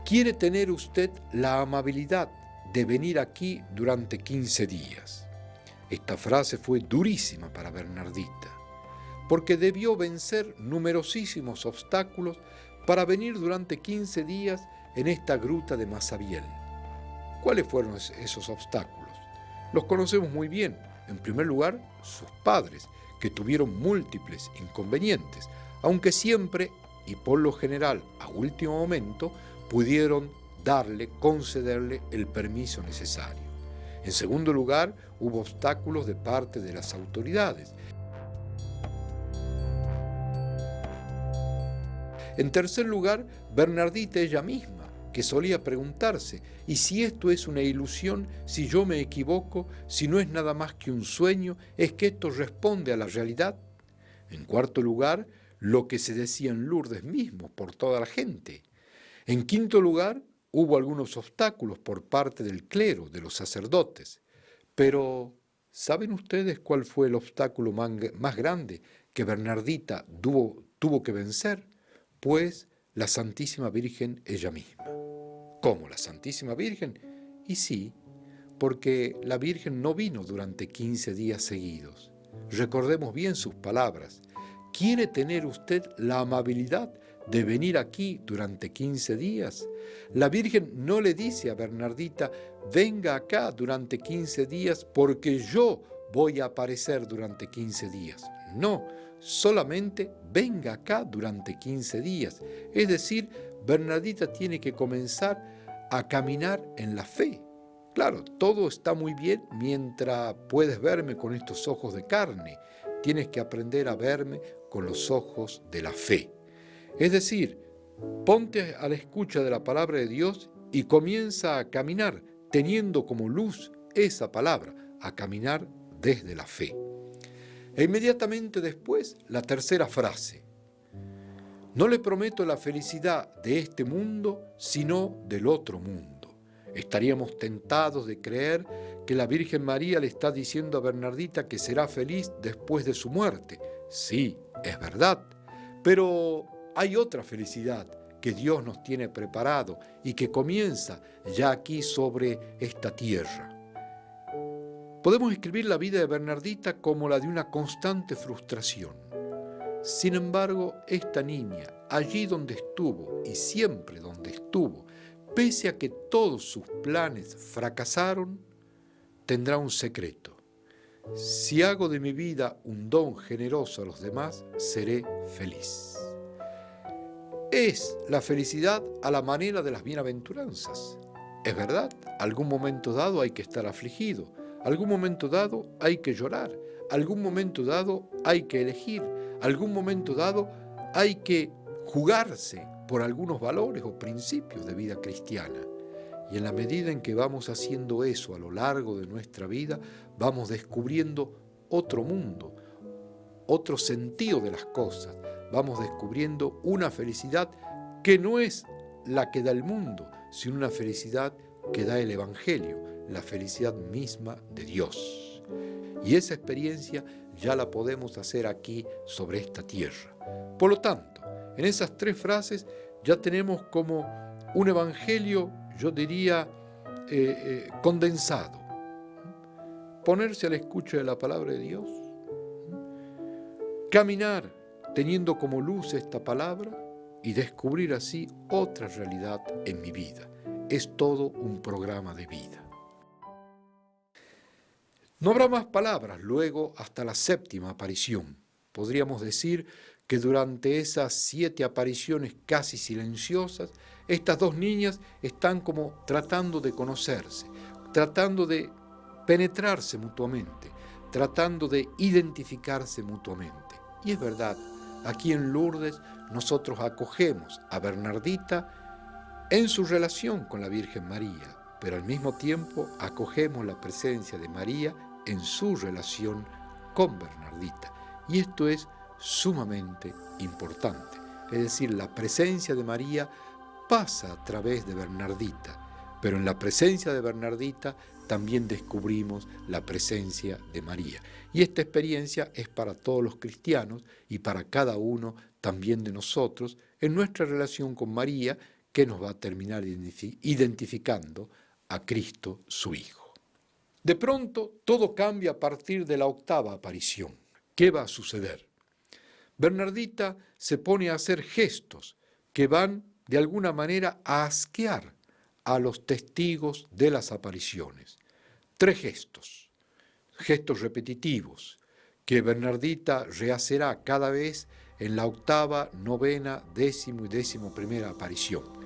¿Quiere tener usted la amabilidad de venir aquí durante 15 días? Esta frase fue durísima para Bernardita, porque debió vencer numerosísimos obstáculos para venir durante 15 días en esta gruta de Masabiel. ¿Cuáles fueron esos obstáculos? Los conocemos muy bien. En primer lugar, sus padres, que tuvieron múltiples inconvenientes, aunque siempre, y por lo general a último momento, pudieron concederle el permiso necesario. En segundo lugar, hubo obstáculos de parte de las autoridades. En tercer lugar, Bernardita ella misma, que solía preguntarse, ¿y si esto es una ilusión, si yo me equivoco, si no es nada más que un sueño, es que esto responde a la realidad? En cuarto lugar, lo que se decía en Lourdes mismo por toda la gente. En quinto lugar, hubo algunos obstáculos por parte del clero, de los sacerdotes. Pero, ¿saben ustedes cuál fue el obstáculo más grande que Bernardita tuvo que vencer? Pues la Santísima Virgen ella misma. ¿Cómo la Santísima Virgen? Y sí, porque la Virgen no vino durante 15 días seguidos. Recordemos bien sus palabras. ¿Quiere tener usted la amabilidad de venir aquí durante 15 días? La Virgen no le dice a Bernardita, venga acá durante 15 días porque yo voy a aparecer durante 15 días. No, solamente venga acá durante 15 días. Es decir, Bernardita tiene que comenzar a caminar en la fe. Claro, todo está muy bien mientras puedes verme con estos ojos de carne. Tienes que aprender a verme con los ojos de la fe. Es decir, ponte a la escucha de la palabra de Dios y comienza a caminar, teniendo como luz esa palabra, a caminar desde la fe. E inmediatamente después, la tercera frase. No le prometo la felicidad de este mundo, sino del otro mundo. Estaríamos tentados de creer que la Virgen María le está diciendo a Bernardita que será feliz después de su muerte. Sí, es verdad, pero hay otra felicidad que Dios nos tiene preparado y que comienza ya aquí sobre esta tierra. Podemos escribir la vida de Bernardita como la de una constante frustración. Sin embargo, esta niña, allí donde estuvo y siempre donde estuvo, pese a que todos sus planes fracasaron, tendrá un secreto. Si hago de mi vida un don generoso a los demás, seré feliz. Es la felicidad a la manera de las bienaventuranzas. Es verdad, algún momento dado hay que estar afligido, algún momento dado hay que llorar, algún momento dado hay que elegir, algún momento dado hay que jugarse por algunos valores o principios de vida cristiana. Y en la medida en que vamos haciendo eso a lo largo de nuestra vida, vamos descubriendo otro mundo, otro sentido de las cosas. Vamos descubriendo una felicidad que no es la que da el mundo, sino una felicidad que da el Evangelio, la felicidad misma de Dios. Y esa experiencia ya la podemos hacer aquí sobre esta tierra. Por lo tanto, en esas tres frases ya tenemos como un evangelio, yo diría, condensado. Ponerse a la escucha de la palabra de Dios, caminar teniendo como luz esta palabra y descubrir así otra realidad en mi vida. Es todo un programa de vida. No habrá más palabras luego hasta la séptima aparición. Podríamos decir que durante esas 7 apariciones casi silenciosas, estas dos niñas están como tratando de conocerse, tratando de penetrarse mutuamente, tratando de identificarse mutuamente. Y es verdad, aquí en Lourdes nosotros acogemos a Bernardita en su relación con la Virgen María, pero al mismo tiempo acogemos la presencia de María en su relación con Bernardita. Y esto es sumamente importante. Es decir, la presencia de María pasa a través de Bernardita, pero en la presencia de Bernardita también descubrimos la presencia de María. Y esta experiencia es para todos los cristianos y para cada uno también de nosotros en nuestra relación con María, que nos va a terminar identificando a Cristo, su Hijo. De pronto, todo cambia a partir de la octava aparición. ¿Qué va a suceder? Bernardita se pone a hacer gestos que van de alguna manera a asquear a los testigos de las apariciones. 3 gestos repetitivos, que Bernardita rehacerá cada vez en la octava, novena, 10ª y 11ª aparición.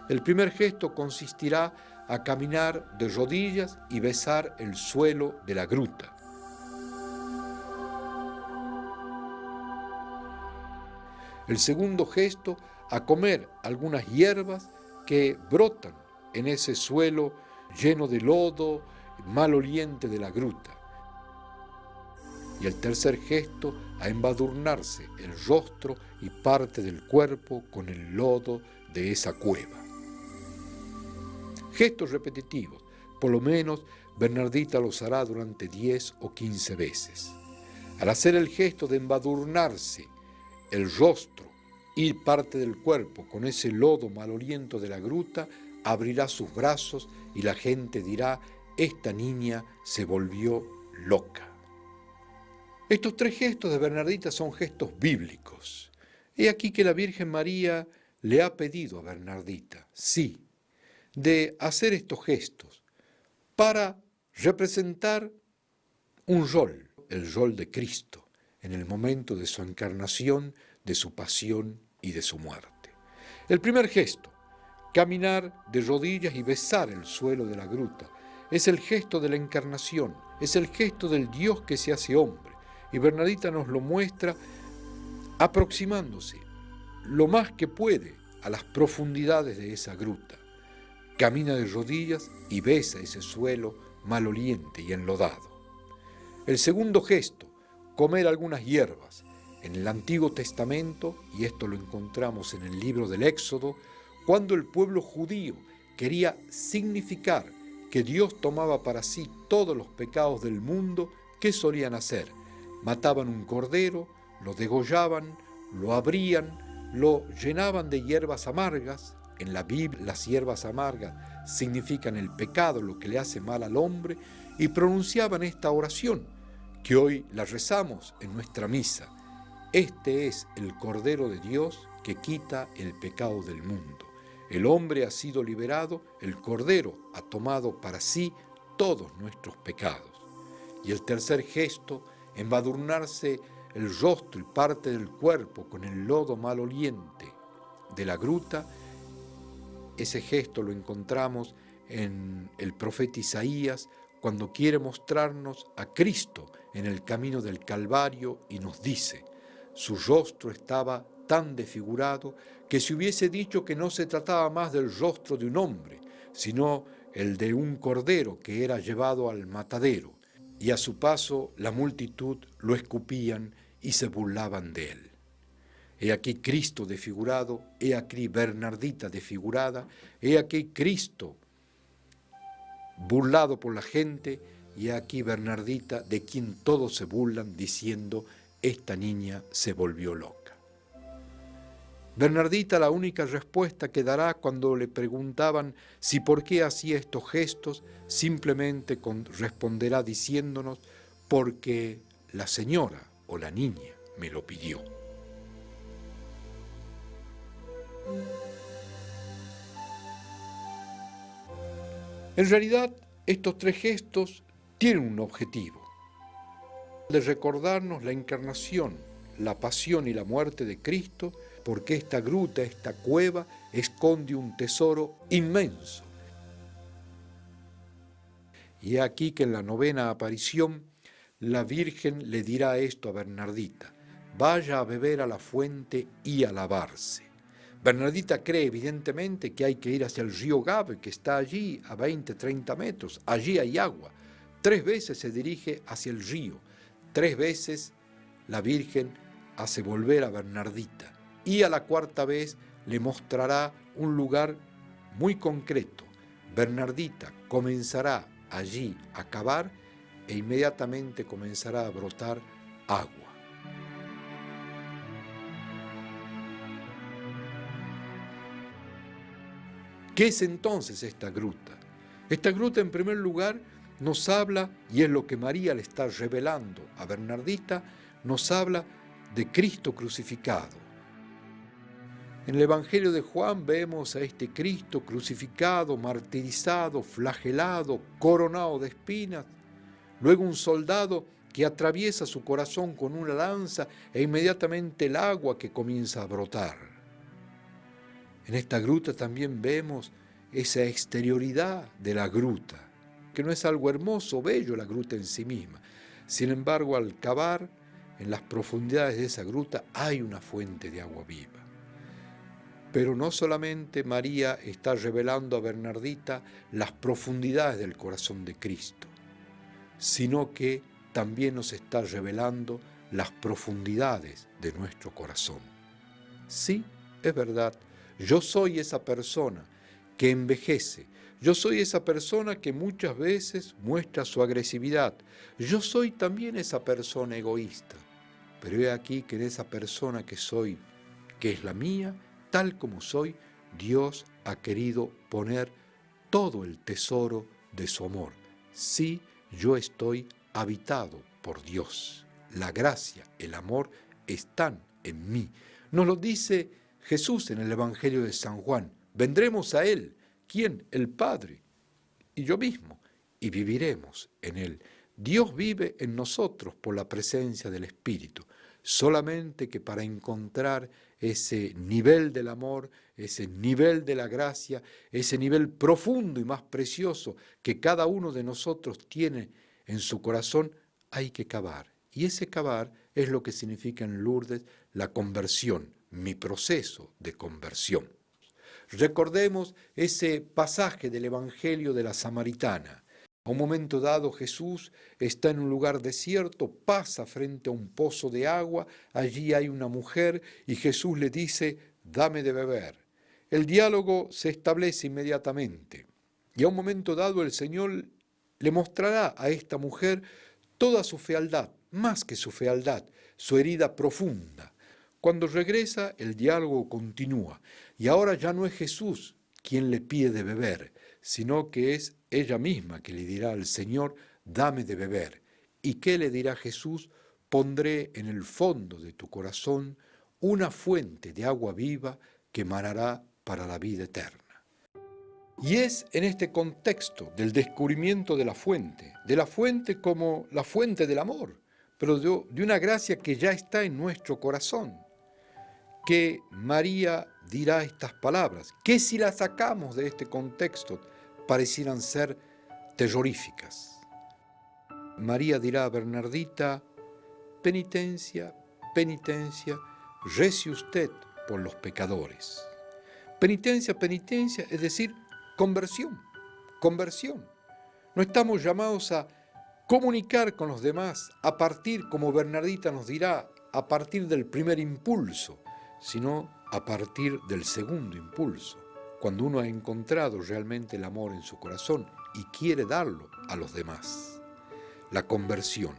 El primer gesto consistirá a caminar de rodillas y besar el suelo de la gruta. El segundo gesto, a comer algunas hierbas que brotan en ese suelo lleno de lodo, maloliente de la gruta. Y el tercer gesto, a embadurnarse el rostro y parte del cuerpo con el lodo de esa cueva. Gestos repetitivos, por lo menos Bernardita los hará durante 10 o 15 veces. Al hacer el gesto de embadurnarse el rostro y parte del cuerpo con ese lodo maloliento de la gruta, abrirá sus brazos y la gente dirá: esta niña se volvió loca. Estos 3 gestos de Bernardita son gestos bíblicos. He aquí que la Virgen María le ha pedido a Bernardita, sí, de hacer estos gestos para representar un rol, el rol de Cristo, en el momento de su encarnación, de su pasión y de su muerte. El primer gesto, caminar de rodillas y besar el suelo de la gruta, es el gesto de la encarnación, es el gesto del Dios que se hace hombre. Y Bernardita nos lo muestra aproximándose lo más que puede a las profundidades de esa gruta. Camina de rodillas y besa ese suelo maloliente y enlodado. El segundo gesto, comer algunas hierbas. En el Antiguo Testamento, y esto lo encontramos en el libro del Éxodo, cuando el pueblo judío quería significar que Dios tomaba para sí todos los pecados del mundo, ¿qué solían hacer? Mataban un cordero, lo degollaban, lo abrían, lo llenaban de hierbas amargas. En la Biblia las hierbas amargas significan el pecado, lo que le hace mal al hombre, y pronunciaban esta oración, que hoy la rezamos en nuestra misa. Este es el Cordero de Dios que quita el pecado del mundo. El hombre ha sido liberado, el Cordero ha tomado para sí todos nuestros pecados. Y el tercer gesto, embadurnarse el rostro y parte del cuerpo con el lodo maloliente de la gruta. Ese gesto lo encontramos en el profeta Isaías cuando quiere mostrarnos a Cristo en el camino del Calvario y nos dice: su rostro estaba tan desfigurado que se hubiese dicho que no se trataba más del rostro de un hombre, sino el de un cordero que era llevado al matadero, y a su paso la multitud lo escupían y se burlaban de él. He aquí Cristo desfigurado, he aquí Bernardita desfigurada, he aquí Cristo burlado por la gente, y he aquí Bernardita de quien todos se burlan diciendo: esta niña se volvió loca. Bernardita, la única respuesta que dará cuando le preguntaban si por qué hacía estos gestos, simplemente responderá diciéndonos: porque la señora o la niña me lo pidió. En realidad, estos 3 gestos tienen un objetivo: de recordarnos la encarnación, la pasión y la muerte de Cristo, porque esta gruta, esta cueva, esconde un tesoro inmenso. Y aquí que en la 9ª aparición, la Virgen le dirá esto a Bernardita: vaya a beber a la fuente y a lavarse. Bernardita cree evidentemente que hay que ir hacia el río Gave, que está allí a 20, 30 metros, allí hay agua. 3 veces se dirige hacia el río, 3 veces la Virgen hace volver a Bernardita y a la 4ª vez le mostrará un lugar muy concreto. Bernardita comenzará allí a cavar e inmediatamente comenzará a brotar agua. ¿Qué es entonces esta gruta? Esta gruta, en primer lugar, nos habla, y es lo que María le está revelando a Bernardita, nos habla de Cristo crucificado. En el Evangelio de Juan vemos a este Cristo crucificado, martirizado, flagelado, coronado de espinas. Luego un soldado que atraviesa su corazón con una lanza e inmediatamente el agua que comienza a brotar. En esta gruta también vemos esa exterioridad de la gruta, que no es algo hermoso, bello la gruta en sí misma. Sin embargo, al cavar en las profundidades de esa gruta hay una fuente de agua viva. Pero no solamente María está revelando a Bernardita las profundidades del corazón de Cristo, sino que también nos está revelando las profundidades de nuestro corazón. Sí, es verdad, yo soy esa persona que envejece, yo soy esa persona que muchas veces muestra su agresividad, yo soy también esa persona egoísta, pero he aquí que en esa persona que soy, que es la mía, tal como soy, Dios ha querido poner todo el tesoro de su amor. Sí, yo estoy habitado por Dios. La gracia, el amor están en mí. Nos lo dice Jesús en el Evangelio de San Juan. Vendremos a Él. ¿Quién? El Padre. Y yo mismo. Y viviremos en Él. Dios vive en nosotros por la presencia del Espíritu. Solamente que para encontrar ese nivel del amor, ese nivel de la gracia, ese nivel profundo y más precioso que cada uno de nosotros tiene en su corazón, hay que cavar. Y ese cavar es lo que significa en Lourdes la conversión, mi proceso de conversión. Recordemos ese pasaje del Evangelio de la Samaritana. A un momento dado Jesús está en un lugar desierto, pasa frente a un pozo de agua, allí hay una mujer y Jesús le dice, dame de beber. El diálogo se establece inmediatamente y a un momento dado el Señor le mostrará a esta mujer toda su fealdad, más que su fealdad, su herida profunda. Cuando regresa, el diálogo continúa y ahora ya no es Jesús quien le pide de beber, sino que es ella misma que le dirá al Señor, dame de beber. ¿Y qué le dirá Jesús? Pondré en el fondo de tu corazón una fuente de agua viva que manará para la vida eterna. Y es en este contexto del descubrimiento de la fuente como la fuente del amor, pero de una gracia que ya está en nuestro corazón, que María dirá estas palabras, que si las sacamos de este contexto parecieran ser terroríficas. María dirá a Bernardita, penitencia, penitencia, rece usted por los pecadores. Penitencia, penitencia, es decir, conversión, conversión. No estamos llamados a comunicar con los demás a partir, como Bernardita nos dirá, a partir del primer impulso, sino a partir del segundo impulso, cuando uno ha encontrado realmente el amor en su corazón y quiere darlo a los demás. La conversión.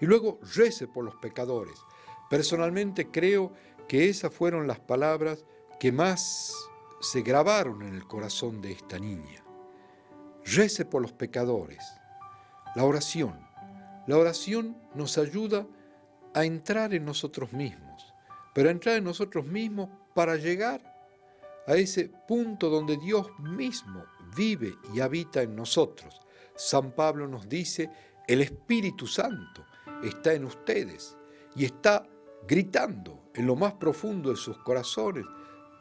Y luego rece por los pecadores. Personalmente creo que esas fueron las palabras que más se grabaron en el corazón de esta niña. Rece por los pecadores. La oración. La oración nos ayuda a entrar en nosotros mismos, pero a entrar en nosotros mismos para llegar a ese punto donde Dios mismo vive y habita en nosotros. San Pablo nos dice, el Espíritu Santo está en ustedes y está gritando en lo más profundo de sus corazones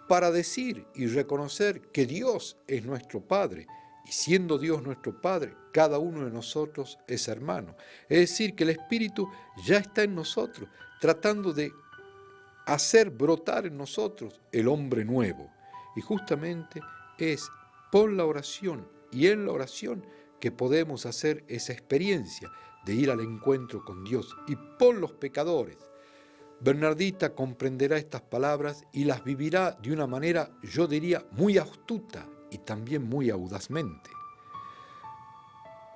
para decir y reconocer que Dios es nuestro Padre. Y siendo Dios nuestro Padre, cada uno de nosotros es hermano. Es decir, que el Espíritu ya está en nosotros, tratando de hacer brotar en nosotros el hombre nuevo. Y justamente es por la oración y en la oración que podemos hacer esa experiencia de ir al encuentro con Dios y por los pecadores. Bernardita comprenderá estas palabras y las vivirá de una manera, yo diría, muy astuta y también muy audazmente.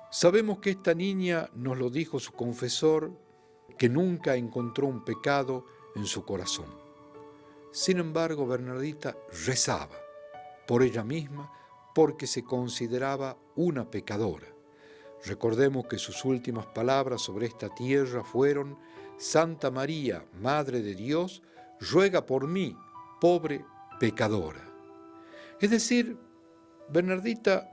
Sabemos que esta niña, nos lo dijo su confesor, que nunca encontró un pecado en su corazón. Sin embargo, Bernardita rezaba por ella misma porque se consideraba una pecadora. Recordemos que sus últimas palabras sobre esta tierra fueron: Santa María, Madre de Dios, ruega por mí, pobre pecadora. Es decir, Bernardita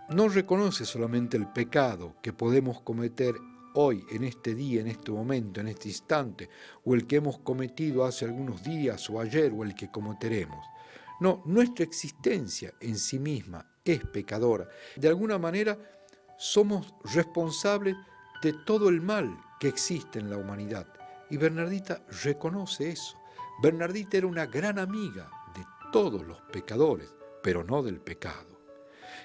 no reconoce solamente el pecado que podemos cometer hoy, en este día, en este momento, en este instante, o el que hemos cometido hace algunos días o ayer, o el que cometeremos. No, nuestra existencia en sí misma es pecadora. De alguna manera somos responsables de todo el mal que existe en la humanidad. Y Bernardita reconoce eso. Bernardita era una gran amiga de todos los pecadores, pero no del pecado.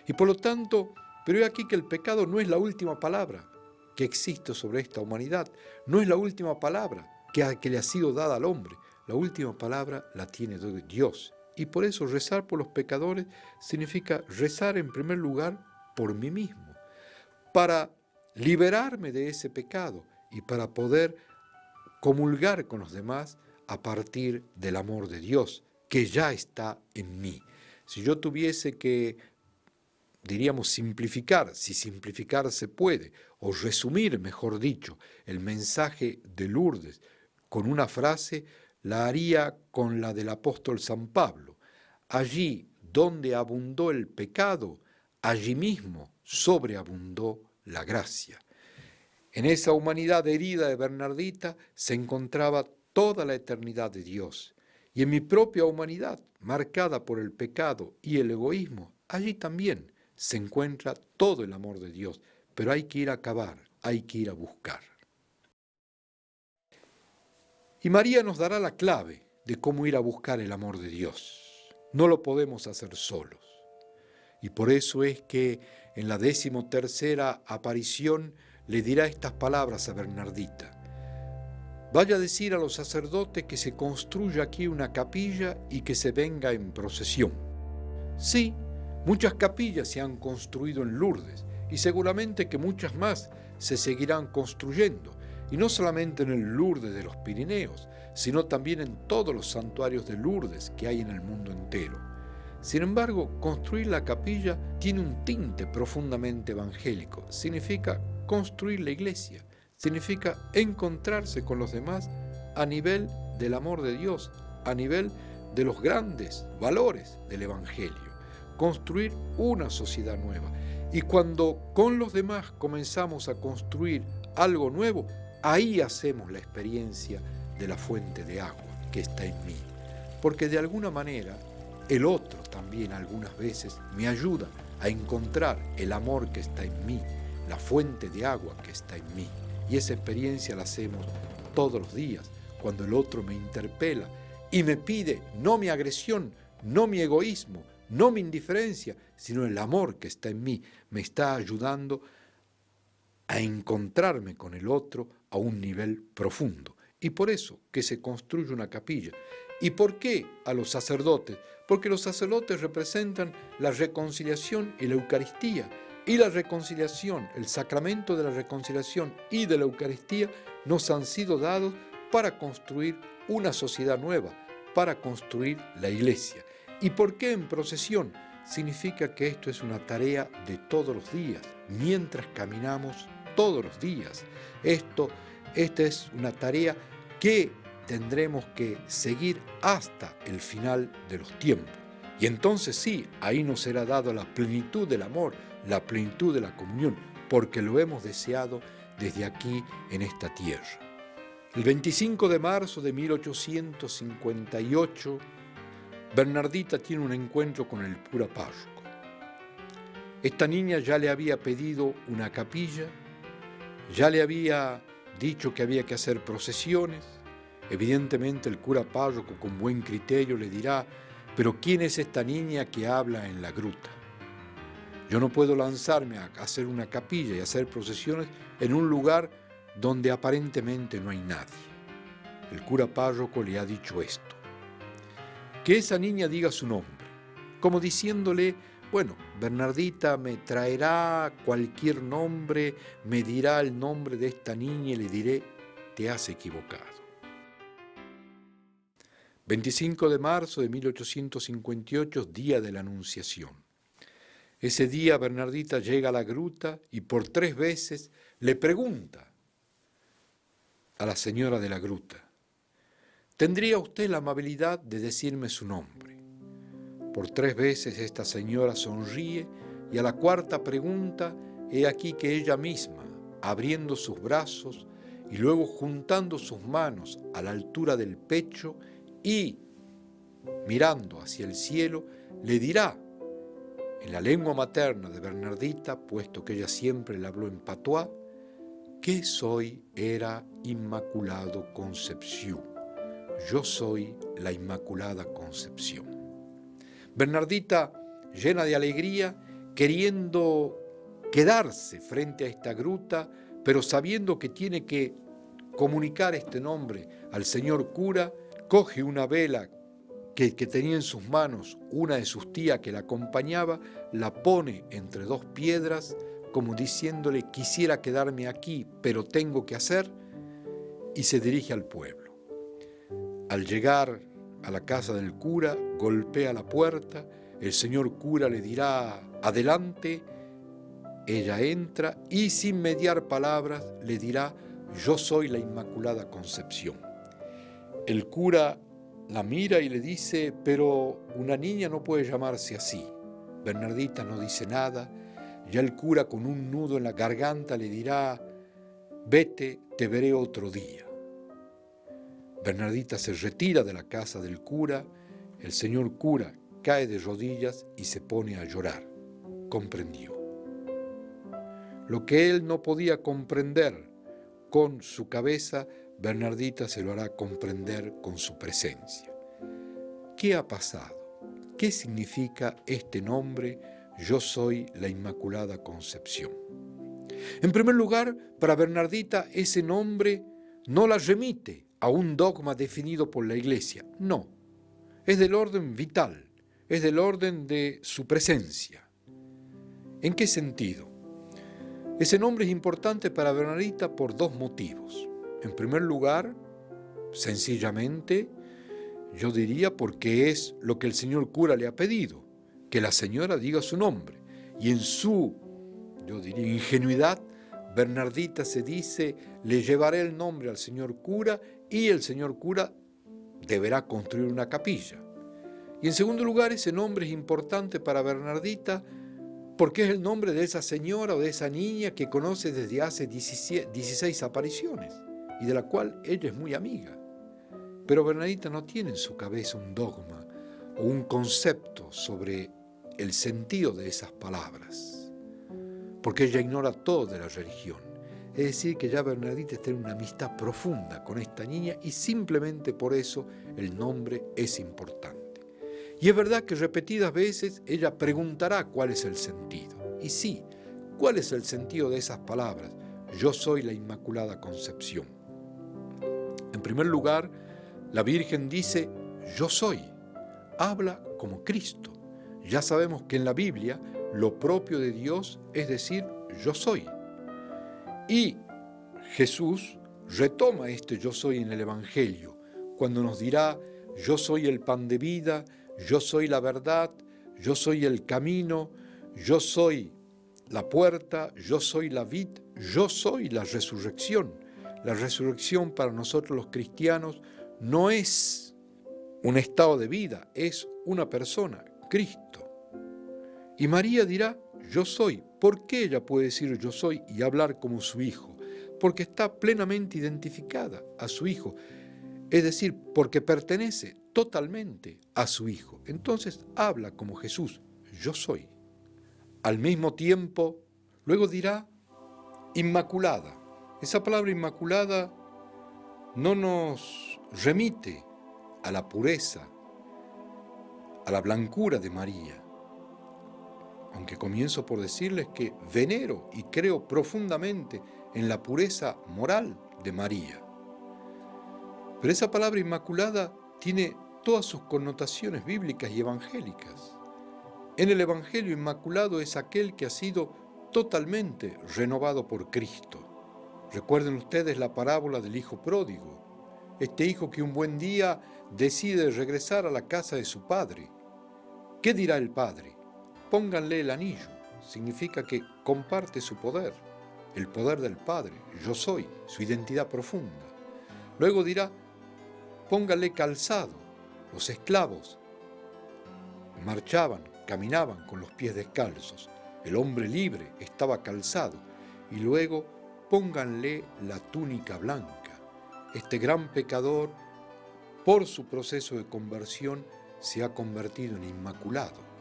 Y por lo tanto, pero he aquí que el pecado no es la última palabra que existe sobre esta humanidad, no es la última palabra que le ha sido dada al hombre. La última palabra la tiene Dios. Y por eso rezar por los pecadores significa rezar en primer lugar por mí mismo, para liberarme de ese pecado y para poder comulgar con los demás a partir del amor de Dios, que ya está en mí. Si yo tuviese que, diríamos, simplificar, si simplificar se puede, o resumir, mejor dicho, el mensaje de Lourdes con una frase, la haría con la del apóstol San Pablo. Allí donde abundó el pecado, allí mismo sobreabundó la gracia. En esa humanidad herida de Bernardita se encontraba toda la eternidad de Dios. Y en mi propia humanidad, marcada por el pecado y el egoísmo, allí también se encuentra todo el amor de Dios. Pero hay que ir a cavar, hay que ir a buscar. Y María nos dará la clave de cómo ir a buscar el amor de Dios. No lo podemos hacer solos. Y por eso es que en la 13ª aparición le dirá estas palabras a Bernardita: vaya a decir a los sacerdotes que se construya aquí una capilla y que se venga en procesión. Sí, muchas capillas se han construido en Lourdes y seguramente que muchas más se seguirán construyendo, y no solamente en el Lourdes de los Pirineos, sino también en todos los santuarios de Lourdes que hay en el mundo entero. Sin embargo, construir la capilla tiene un tinte profundamente evangélico. Significa construir la iglesia, significa encontrarse con los demás a nivel del amor de Dios, a nivel de los grandes valores del Evangelio, construir una sociedad nueva. Y cuando con los demás comenzamos a construir algo nuevo, ahí hacemos la experiencia de la fuente de agua que está en mí. Porque de alguna manera el otro también algunas veces me ayuda a encontrar el amor que está en mí, la fuente de agua que está en mí. Y esa experiencia la hacemos todos los días, cuando el otro me interpela y me pide no mi agresión, no mi egoísmo, no mi indiferencia, sino el amor que está en mí. Me está ayudando a encontrarme con el otro a un nivel profundo. Y por eso que se construye una capilla. ¿Y por qué a los sacerdotes? Porque los sacerdotes representan la reconciliación y la Eucaristía. Y la reconciliación, el sacramento de la reconciliación y de la Eucaristía nos han sido dados para construir una sociedad nueva, para construir la iglesia. ¿Y por qué en procesión? Significa que esto es una tarea de todos los días, mientras caminamos todos los días. Esta es una tarea que tendremos que seguir hasta el final de los tiempos. Y entonces sí, ahí nos será dado la plenitud del amor, la plenitud de la comunión, porque lo hemos deseado desde aquí en esta tierra. El 25 de marzo de 1858, Bernardita tiene un encuentro con el cura párroco. Esta niña ya le había pedido una capilla, ya le había dicho que había que hacer procesiones. Evidentemente el cura párroco con buen criterio le dirá: pero ¿quién es esta niña que habla en la gruta? Yo no puedo lanzarme a hacer una capilla y hacer procesiones en un lugar donde aparentemente no hay nadie. El cura párroco le ha dicho esto. Que esa niña diga su nombre, como diciéndole, bueno, Bernardita me traerá cualquier nombre, me dirá el nombre de esta niña y le diré, te has equivocado. 25 de marzo de 1858, día de la Anunciación. Ese día Bernardita llega a la gruta y por 3 veces le pregunta a la señora de la gruta, ¿tendría usted la amabilidad de decirme su nombre? Por 3 veces esta señora sonríe y a la 4ª pregunta, he aquí que ella misma, abriendo sus brazos y luego juntando sus manos a la altura del pecho y mirando hacia el cielo, le dirá, en la lengua materna de Bernardita, puesto que ella siempre le habló en patuá, que soy era Inmaculado Concepción. Yo soy la Inmaculada Concepción. Bernardita, llena de alegría, queriendo quedarse frente a esta gruta, pero sabiendo que tiene que comunicar este nombre al señor cura, coge una vela que tenía en sus manos una de sus tías que la acompañaba, la pone entre 2 piedras, como diciéndole, quisiera quedarme aquí, pero tengo que hacer, y se dirige al pueblo. Al llegar a la casa del cura, golpea la puerta, el señor cura le dirá, adelante, ella entra y sin mediar palabras le dirá, yo soy la Inmaculada Concepción. El cura la mira y le dice, pero una niña no puede llamarse así. Bernardita no dice nada, ya el cura con un nudo en la garganta le dirá, vete, te veré otro día. Bernardita se retira de la casa del cura, el señor cura cae de rodillas y se pone a llorar. Comprendió. Lo que él no podía comprender con su cabeza, Bernardita se lo hará comprender con su presencia. ¿Qué ha pasado? ¿Qué significa este nombre? Yo soy la Inmaculada Concepción. En primer lugar, para Bernardita ese nombre no la remite a un dogma definido por la Iglesia. No, es del orden vital, es del orden de su presencia. ¿En qué sentido? Ese nombre es importante para Bernardita por 2 motivos. En primer lugar, sencillamente, yo diría porque es lo que el señor cura le ha pedido, que la señora diga su nombre. Y en su, yo diría, ingenuidad, Bernardita se dice, le llevaré el nombre al señor cura y el señor cura deberá construir una capilla. Y en segundo lugar, ese nombre es importante para Bernardita porque es el nombre de esa señora o de esa niña que conoce desde hace 16 apariciones y de la cual ella es muy amiga. Pero Bernardita no tiene en su cabeza un dogma o un concepto sobre el sentido de esas palabras, porque ella ignora todo de la religión. Es decir, que ya Bernardita está en una amistad profunda con esta niña y simplemente por eso el nombre es importante. Y es verdad que repetidas veces ella preguntará cuál es el sentido. Y sí, ¿cuál es el sentido de esas palabras? Yo soy la Inmaculada Concepción. En primer lugar, la Virgen dice, yo soy. Habla como Cristo. Ya sabemos que en la Biblia lo propio de Dios es decir, yo soy. Y Jesús retoma este yo soy en el Evangelio, cuando nos dirá, yo soy el pan de vida, yo soy la verdad, yo soy el camino, yo soy la puerta, yo soy la vid, yo soy la resurrección. La resurrección para nosotros los cristianos no es un estado de vida, es una persona, Cristo. Y María dirá, yo soy. ¿Por qué ella puede decir yo soy y hablar como su hijo? Porque está plenamente identificada a su hijo. Es decir, porque pertenece totalmente a su Hijo. Entonces habla como Jesús, yo soy. Al mismo tiempo, luego dirá, Inmaculada. Esa palabra Inmaculada no nos remite a la pureza, a la blancura de María. aunque comienzo por decirles que venero y creo profundamente en la pureza moral de María. Pero esa palabra inmaculada tiene todas sus connotaciones bíblicas y evangélicas. En el Evangelio, inmaculado es aquel que ha sido totalmente renovado por Cristo. Recuerden ustedes la parábola del hijo pródigo, este hijo que un buen día decide regresar a la casa de su padre. ¿Qué dirá el padre? Pónganle el anillo, significa que comparte su poder, el poder del Padre, yo soy, su identidad profunda. Luego dirá, pónganle calzado, los esclavos marchaban, caminaban con los pies descalzos, el hombre libre estaba calzado, y luego pónganle la túnica blanca. Este gran pecador, por su proceso de conversión, se ha convertido en inmaculado.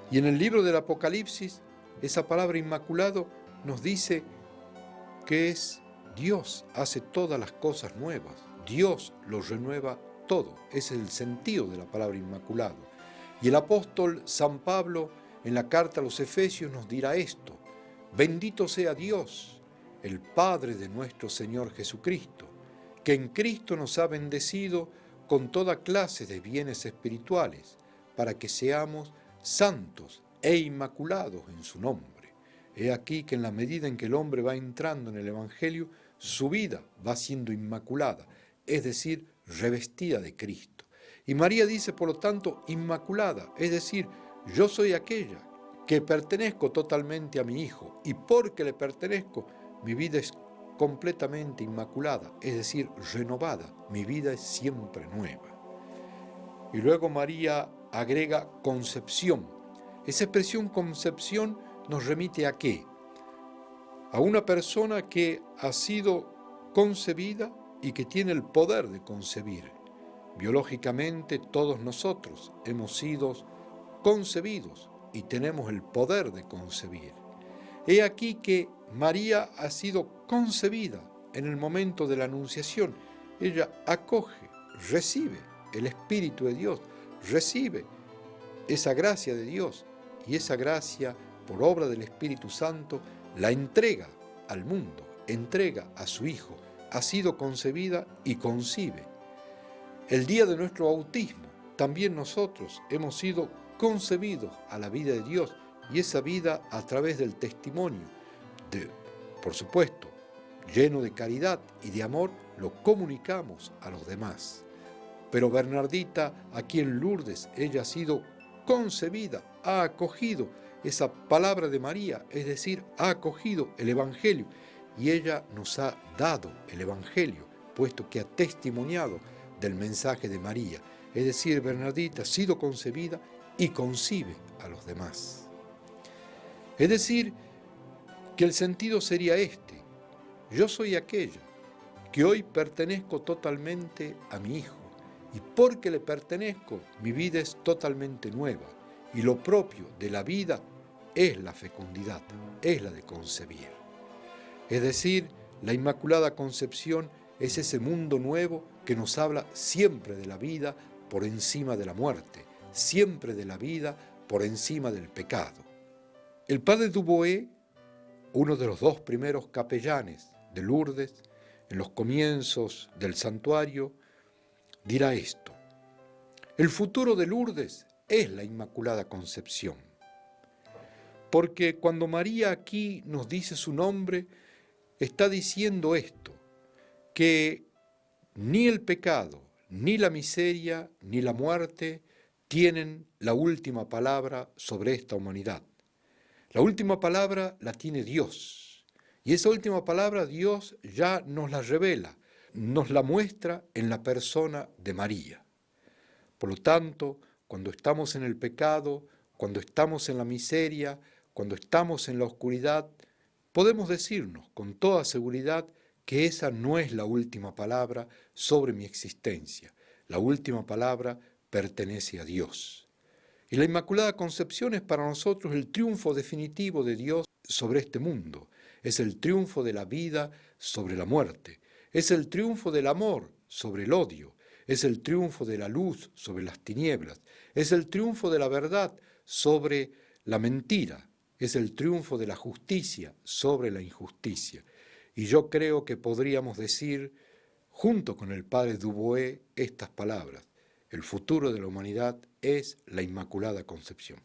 Y en el libro del Apocalipsis, esa palabra inmaculado nos dice que es Dios, hace todas las cosas nuevas. Dios lo renueva todo. Ese es el sentido de la palabra inmaculado. Y el apóstol San Pablo, en la carta a los Efesios, nos dirá esto: bendito sea Dios, el Padre de nuestro Señor Jesucristo, que en Cristo nos ha bendecido con toda clase de bienes espirituales, para que seamos santos e inmaculados en su nombre. He aquí que en la medida en que el hombre va entrando en el Evangelio, su vida va siendo inmaculada, es decir, revestida de Cristo. Y María dice, por lo tanto, inmaculada, es decir, yo soy aquella que pertenezco totalmente a mi Hijo, y porque le pertenezco, mi vida es completamente inmaculada, es decir, renovada, mi vida es siempre nueva. Y luego María agrega concepción. Esa expresión concepción nos remite ¿a qué? A una persona que ha sido concebida y que tiene el poder de concebir. Biológicamente todos nosotros hemos sido concebidos y tenemos el poder de concebir. He aquí que María ha sido concebida en el momento de la anunciación. Ella acoge, recibe el Espíritu de Dios, recibe esa gracia de Dios, y esa gracia, por obra del Espíritu Santo, la entrega al mundo, entrega a su Hijo. Ha sido concebida y concibe. El día de nuestro bautismo, también nosotros hemos sido concebidos a la vida de Dios, y esa vida a través del testimonio, por supuesto, lleno de caridad y de amor, lo comunicamos a los demás. Pero Bernardita, aquí en Lourdes, ella ha sido concebida, ha acogido esa palabra de María, es decir, ha acogido el Evangelio, y ella nos ha dado el Evangelio, puesto que ha testimoniado del mensaje de María. Es decir, Bernardita ha sido concebida y concibe a los demás. Es decir, que el sentido sería este: yo soy aquella que hoy pertenezco totalmente a mi Hijo, y porque le pertenezco, mi vida es totalmente nueva, y lo propio de la vida es la fecundidad, es la de concebir. Es decir, la Inmaculada Concepción es ese mundo nuevo que nos habla siempre de la vida por encima de la muerte, siempre de la vida por encima del pecado. El padre Duboé, uno de los dos primeros capellanes de Lourdes, en los comienzos del santuario, dirá esto: el futuro de Lourdes es la Inmaculada Concepción. Porque cuando María aquí nos dice su nombre, está diciendo esto, que ni el pecado, ni la miseria, ni la muerte tienen la última palabra sobre esta humanidad. La última palabra la tiene Dios. Y esa última palabra Dios ya nos la revela, nos la muestra en la persona de María. Por lo tanto, cuando estamos en el pecado, cuando estamos en la miseria, cuando estamos en la oscuridad, podemos decirnos con toda seguridad que esa no es la última palabra sobre mi existencia. La última palabra pertenece a Dios. Y la Inmaculada Concepción es para nosotros el triunfo definitivo de Dios sobre este mundo. Es el triunfo de la vida sobre la muerte. Es el triunfo del amor sobre el odio. Es el triunfo de la luz sobre las tinieblas. Es el triunfo de la verdad sobre La mentira es el triunfo de la justicia sobre la injusticia. Y yo creo que podríamos decir, junto con el padre Dubois, estas palabras: el futuro de la humanidad es la Inmaculada Concepción.